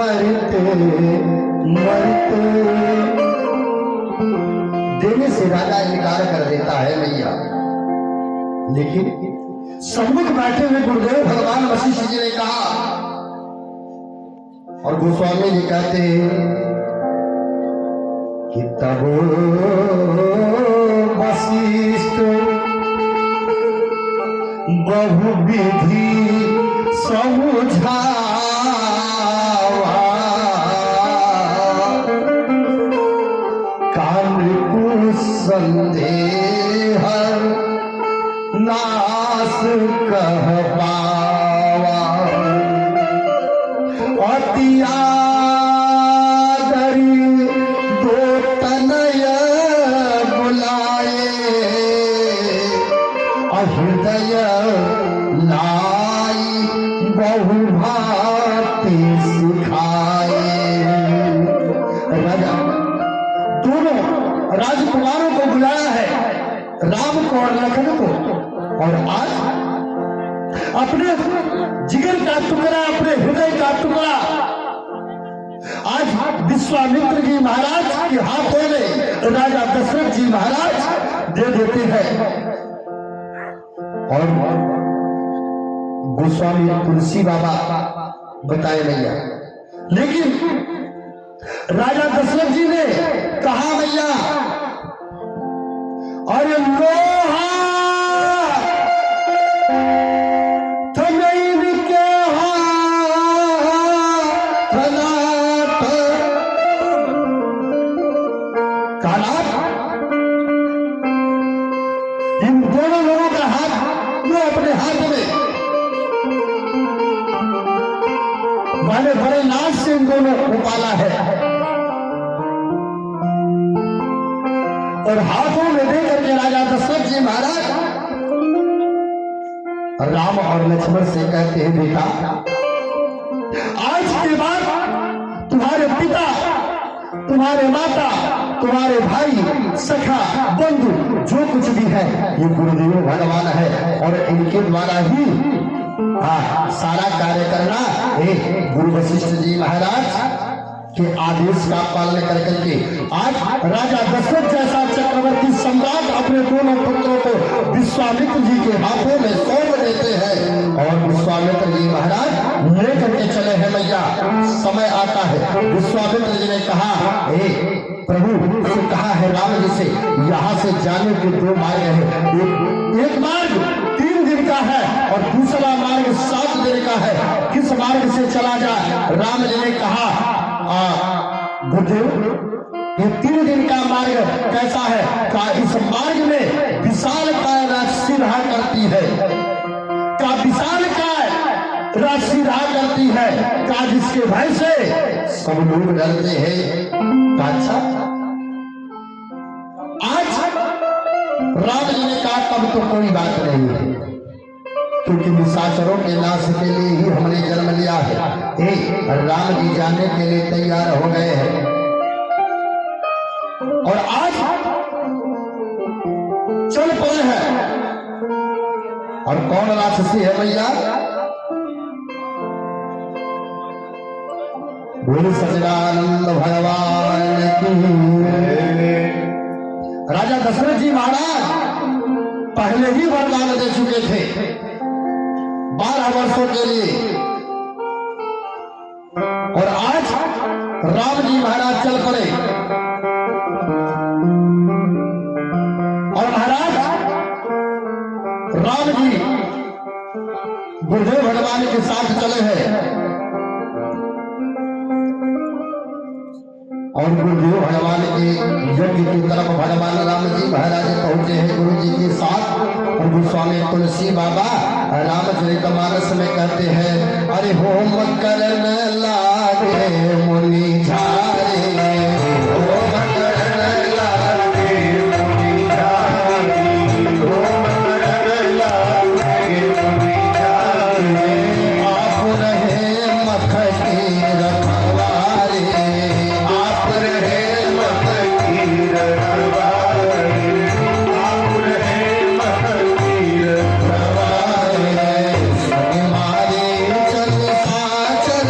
मरते मरते देने से राजा इनकार कर देता है मैया। लेकिन सम्मुख बैठे हुए गुरुदेव भगवान वशिष्ठ जी ने कहा, और गोस्वामी जी कहते हैं कि तब वशिष्ठ बहुविधि समझावा कामृपुर संदेह नाश कह पावा अतियादरी दो तनय बुलाए हृदय लाई बहु भांति सिखाए। राजा दोनों राजकुमारों को बुलाया है, राम को और लखन को, और आज अपने जिगर का टुकड़ा, अपने हृदय का टुकड़ा आज विश्वामित्र जी महाराज के हाथों में राजा दशरथ जी महाराज दे देते हैं। और गोस्वामी तुलसी बाबा बताए मैया, लेकिन राजा दशरथ जी ने कहा मैया, अरे लोहा थनैन के हाथ कानाथ, इन दोनों लोगों का हाथ वो अपने हाथ में, मैंने बड़े नाच से इन दोनों को पाला है, और हाथों में देकर के राजा दशरथ जी महाराज राम और लक्ष्मण से कहते हैं, बेटा आज के बाद तुम्हारे पिता, तुम्हारे माता, तुम्हारे भाई, सखा, बंधु जो कुछ भी है ये गुरुदेव भगवान है, और इनके द्वारा ही सारा कार्य करना। गुरु वशिष्ठ जी महाराज के आदेश का पालन कर करके आज राजा दशरथ जैसा चक्रवर्ती सम्राट अपने दोनों पुत्रों को विश्वामित्र जी के हाथों में सौंप देते हैं, और विश्वामित्र जी महाराज लेकर के चले हैं मैया। समय आता है, विश्वामित्र जी ने कहा, प्रभु से कहा है राम जी से, यहाँ से जाने के दो मार्ग है, एक मार्ग 3 दिन का है और दूसरा मार्ग 7 दिन का है, किस मार्ग से चला जाए? राम जी ने कहा, गुरुदेव ये 3 दिन का मार्ग कैसा है? का इस मार्ग में विशाल काय राशि रहा करती है, का विशाल काय राशि रहा करती है, का जिसके भय से सब लोग डरते हैं। अच्छा आज राम जी ने कहा तब तो कोई बात नहीं है, क्योंकि निशाचरों के नाश के लिए ही हमने जन्म लिया है। राम जी जाने के लिए तैयार हो गए हैं, और आज चल पड़े हैं। और कौन राक्षसी है भैया? बोले सच्चिदानंद भगवान की। राजा दशरथ जी महाराज पहले ही वरदान दे चुके थे 12 वर्षों के लिए, और आज राम जी महाराज चल पड़े, और महाराज राम जी गुरुदेव भगवान के साथ चले हैं, और गुरुदेव भगवान के यज्ञ की तरफ भगवान राम जी महाराज पहुंचे हैं गुरु जी के साथ। और गोस्वामी तुलसी बाबा रामचरितमानस में कहते हैं, अरे होम करने लागे मुनि झारे, होम करने लागे मुनि झारे, होम करने लागे मुनि झारे, आप रहे मख की रखवारे, आप रहे मख की रखवारे, आप रहे मख की रखवारे, मारे चल साचर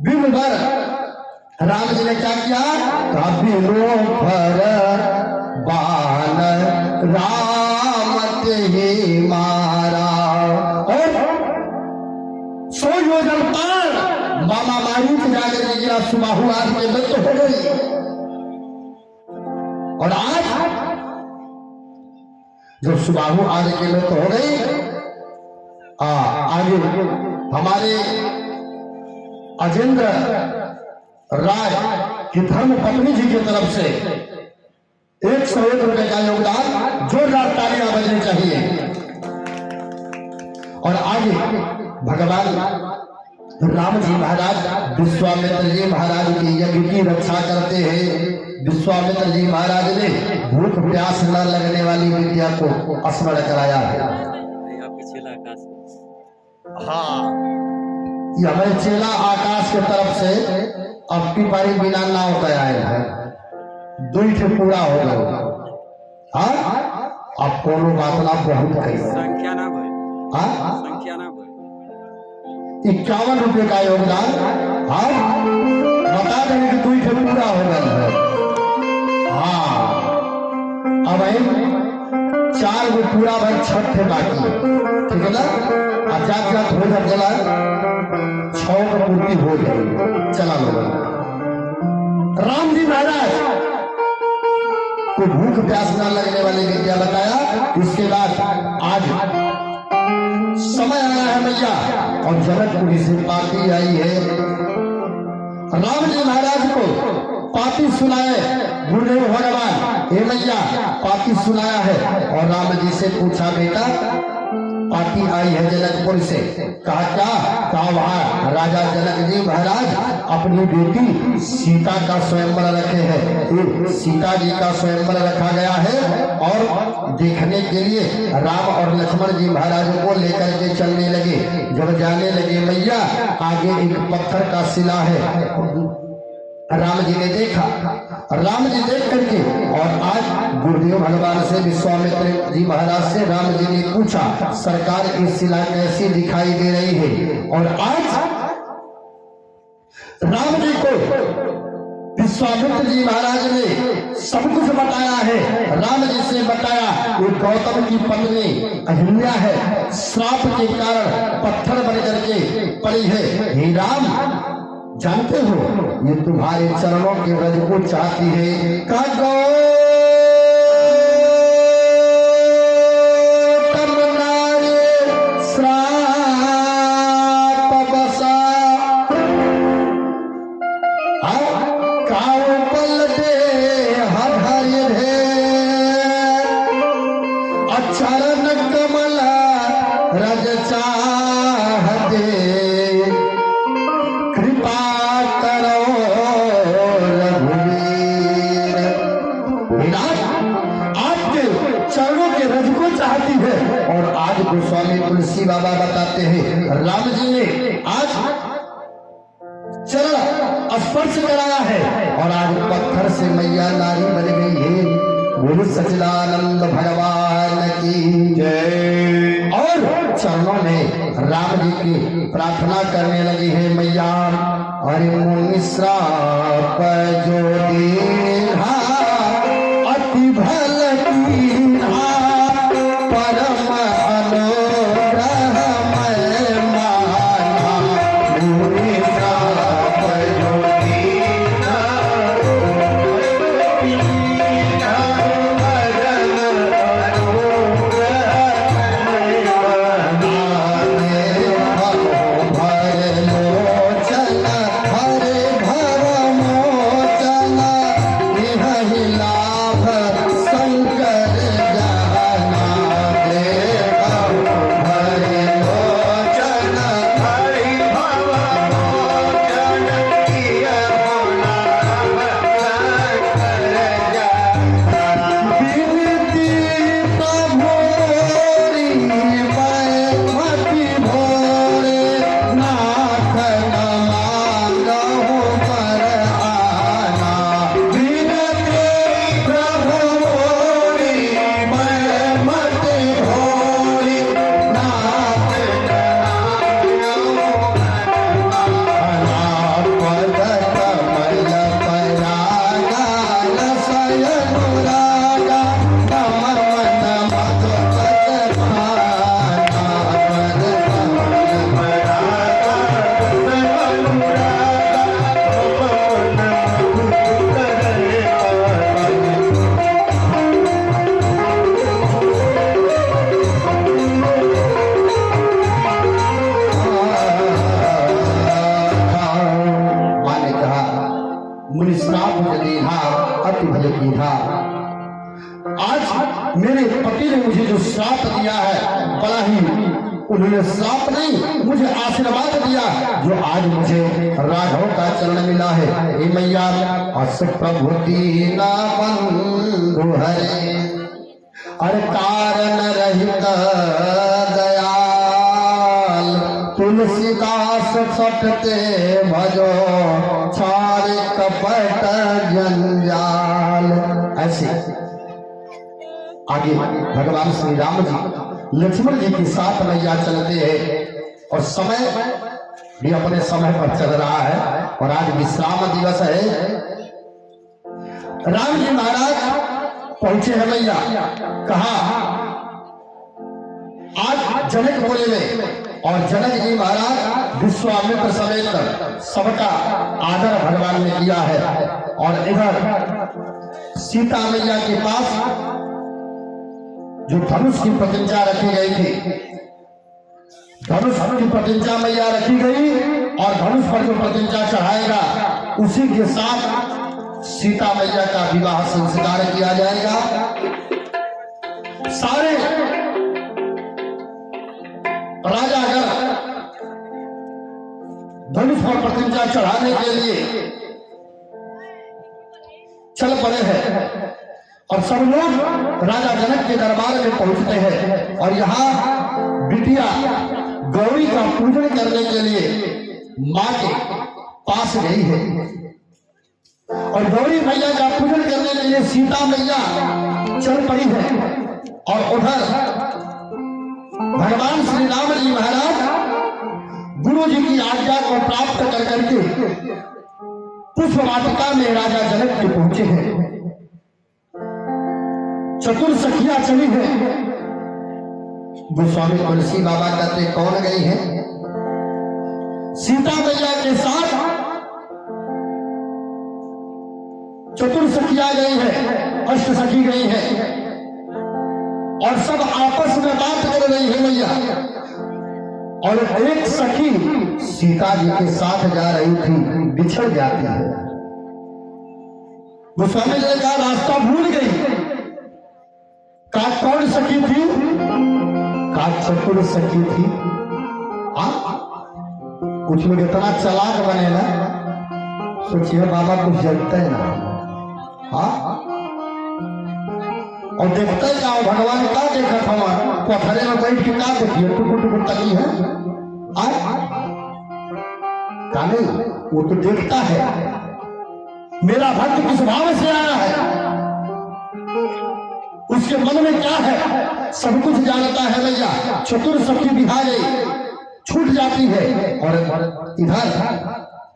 दिन भर राम जी ने क्या किया? कबिलो भर बाण राम ते ही मारा और 100 योजन पार मामा मारू के जाकर के गिरा। सुबाहु आज के मृत्यु हो गई। और आज जब सुबाहु आज के मृत्यु हो गई, आगे हमारे अजेंद्र राय की धर्म पत्नी जी की तरफ से 101 रुपए का योगदान, जोरदार तालियां बजनी चाहिए। और आगे भगवान राम जी महाराज विश्वामित्र जी महाराज की यज्ञ की रक्षा करते हैं। विश्वामित्र जी महाराज ने भूख प्यास न लगने वाली विद्या को स्मरण कराया है। आपके चेला आकाश हाँ, ये हमारे चेला आकाश की तरफ से अब की बारी बिना नाव का आया है। 2 ठे पूरा हो गया। हाँ, अब कोनो बात ना बहुत है। संख्या ना भाई, हाँ, संख्या ना भाई। 51 रुपए का योगदान। हाँ, बता देंगे कि 2 ठे पूरा हो गया है। हाँ, अब 4 गो पूरा भाई, 6 ठे बाकी, ठीक है ना? जात जात हो जाए चला 6 का पूर्ति हो जाए। चला लोग राम जी महाराज को भूख प्यास न लगने वाली विद्या बताया। इसके बाद आज समय आया है मैया और जनकपुरी से पार्टी आई है। राम जी महाराज को पार्टी सुनाए गुरुदेव भगवान, हे मैया पार्टी सुनाया है। और राम जी से पूछा, बेटा पार्टी आई है जनकपुर से। कहा क्या? कहा वहां राजा जनक जी महाराज अपनी बेटी सीता का स्वयंवर रखे हैं। सीता जी का स्वयंवर रखा गया है और देखने के लिए राम और लक्ष्मण जी महाराज को लेकर के चलने लगे। जब जाने लगे मैया, आगे एक पत्थर का शिला है। राम जी ने देखा, राम जी देख करके और आज गुरुदेव भगवान से विश्वामित्र जी महाराज से राम जी ने पूछा, सरकार की शिला कैसी दिखाई दे रही है? और आज राम जी को विश्वामित्र जी महाराज ने सब कुछ बताया है। राम जी से बताया कि गौतम की पत्नी अहिल्या है, श्राप के कारण पत्थर बन करके पड़ी है। हे राम, जानते हो ये तुम्हारे चरणों के व्रज को चाहती है। चरण कमल रज चाहते, कृपा करो रघुवीर। आपके चरणों के रज को चाहती है। और आज गोस्वामी तुलसी बाबा बताते हैं, राम जी ने आज चरण स्पर्श कराया है और आज पत्थर से मैया नारी बन गई है। गुरु सच्चिदानंद भगवान की जय। और चरणों में राम जी की प्रार्थना करने लगी है मैया। अरे मुनिश्रा जो दीन्हा अति भल कीन्हा, परम अनुग्रह मैं माना। मुनिश्रा जो दीन्हा दीधा। आज मेरे पति ने मुझे जो श्राप दिया है, बड़ा ही उन्होंने श्राप नहीं मुझे आशीर्वाद दिया, जो आज मुझे राघव का चरण मिला है। हे मैया अस प्रभु दीना बंधु हरे, अरे कारण रहित दयाल, तुलसीदास सटते भजो छारे कपट जंजाल। ऐसे आगे भगवान श्री राम जी लक्ष्मण जी के साथ मैया चलते हैं, और समय भी अपने समय पर चल रहा है, और आज विश्राम दिवस है। राम जी महाराज पहुंचे हैं मैया, कहा आज जनकपुरी में, और जनक जी महाराज विश्वामित्र समेत सबका आदर भगवान ने किया है। और इधर सीता मैया के पास जो धनुष की प्रतिज्ञा रखी गई थी, धनुष की प्रतिज्ञा मैया रखी गई, और धनुष पर जो प्रतिज्ञा चढ़ाएगा उसी के साथ सीता मैया का विवाह संस्कार किया जाएगा। सारे राजागण धनुष पर प्रतिज्ञा चढ़ाने के लिए चल पड़े हैं, और सब लोग राजा जनक के दरबार में पहुंचते हैं, और यहाँ बिटिया गौरी का पूजन करने के लिए मां के पास गई है, और गौरी मैया का पूजन करने के लिए सीता मैया चल पड़ी है। और उधर भगवान श्री राम जी महाराज गुरु जी की आज्ञा को प्राप्त कर करके पुष्प वाटिका में राजा जनक के पहुंचे हैं। चतुर सखियां चली है। गोस्वामी तुलसी बाबा कहते कौन गई है? सीता मैया के साथ चतुर सखियां गई है, अष्ट सखी गई है, और सब आपस में बात कर रही है मैया। और एक सखी सीता जी के साथ जा रही थी, बिछड़ जाती है। गोस्वामी जी का रास्ता भूल गई। का कौन सखी थी? का चतुर सखी थी। कुछ लोग इतना चालाक बने ना, सोचिए बाबा कुछ जगते ना। और देखते जाओ भगवान का देखा था, पथरे में बैठ के का देखिए, टुकुर टुकुर तकी है का नहीं, वो तो देखता है मेरा भक्त किस भाव से आया है, उसके मन में क्या है, सब कुछ जानता है भैया। चतुर सखी बिहा गई, छूट जाती है। और इधर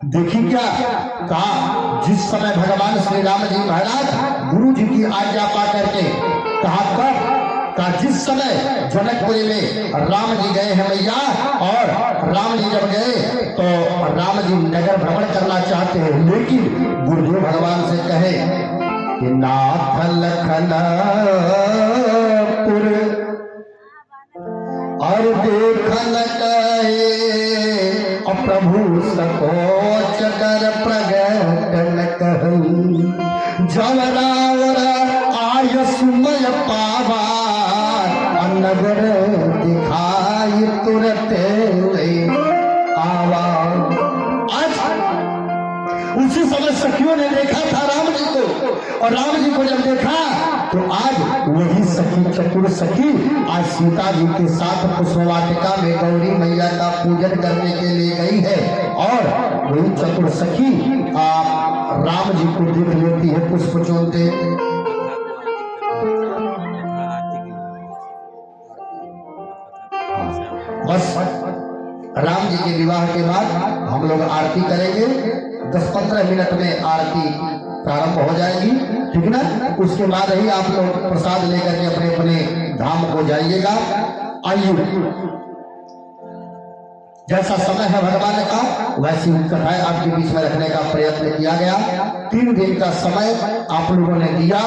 देखी क्या कहा, जिस समय भगवान श्री राम जी महाराज गुरु जी की आज्ञा पा करके कहा का जिस समय जनकपुरी में राम जी गए हैं मैया, और राम जी जब गए तो राम जी नगर भ्रमण करना चाहते हैं, लेकिन गुरुदेव भगवान से कहे कि नाथ लखनपुर और देखन कहे, और प्रभु सकोच कर प्रगटन कहूं, जब रावण आय सुमय पावा, नगर दिखाई तुरंत आवा। आज उसी समय सखियों ने देखा था राम जी को, और राम जी को जब देखा तो आज वही सखी चतुर सखी आज सीता जी के साथ पुष्पवाटिका में गौरी मैया का पूजन करने के लिए गई है। और वही चतुर सखी राम जी को देख लेती है पुष्प चूमते। बस राम जी के विवाह के बाद हम लोग आरती करेंगे। 10-15 मिनट में आरती प्रारंभ हो जाएगी, ठीक ना। उसके बाद ही आप लोग प्रसाद लेकर के अपने अपने धाम को जाइएगा। आइए, जैसा समय है भगवान का वैसी कथाएं आपके बीच में रखने का प्रयत्न किया गया। 3 दिन का समय आप लोगों ने दिया,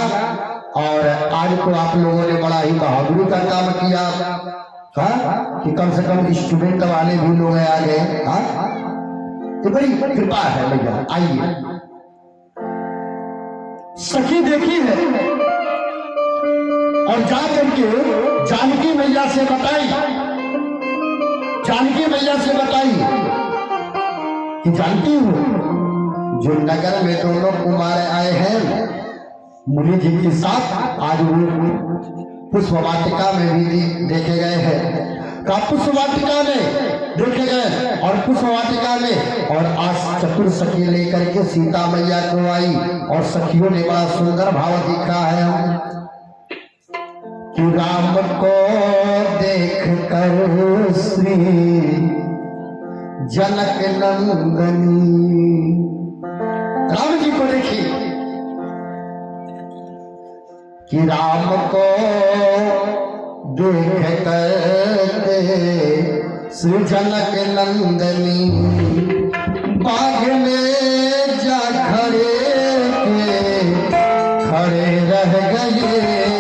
और आज तो आप लोगों ने बड़ा ही बहादुरी का काम किया कि कम से कम स्टूडेंट वाले भी लोग आ गए। ये बड़ी कृपा है भैया। आइए, सखी देखी है और जा करके जानकी मैया से बताई, जानकी मैया से बताई कि जानती हूँ जो नगर में दोनों कुमार आए हैं मुनि जी के साथ, आज वो पुष्प वाटिका में भी देखे गए हैं, का पुष्प वाटिका में देखे गए और पुष्प वाटिका में, और आज चतुर सखी लेकर के सीता मैया को आई और सखियों ने बड़ा सुंदर भाव दिखा है कि राम को देख कर श्री जनक नंदनी, राम जी को देखी कि राम को देख कर श्री जनक नंदनी बाग में जा खड़े रह गए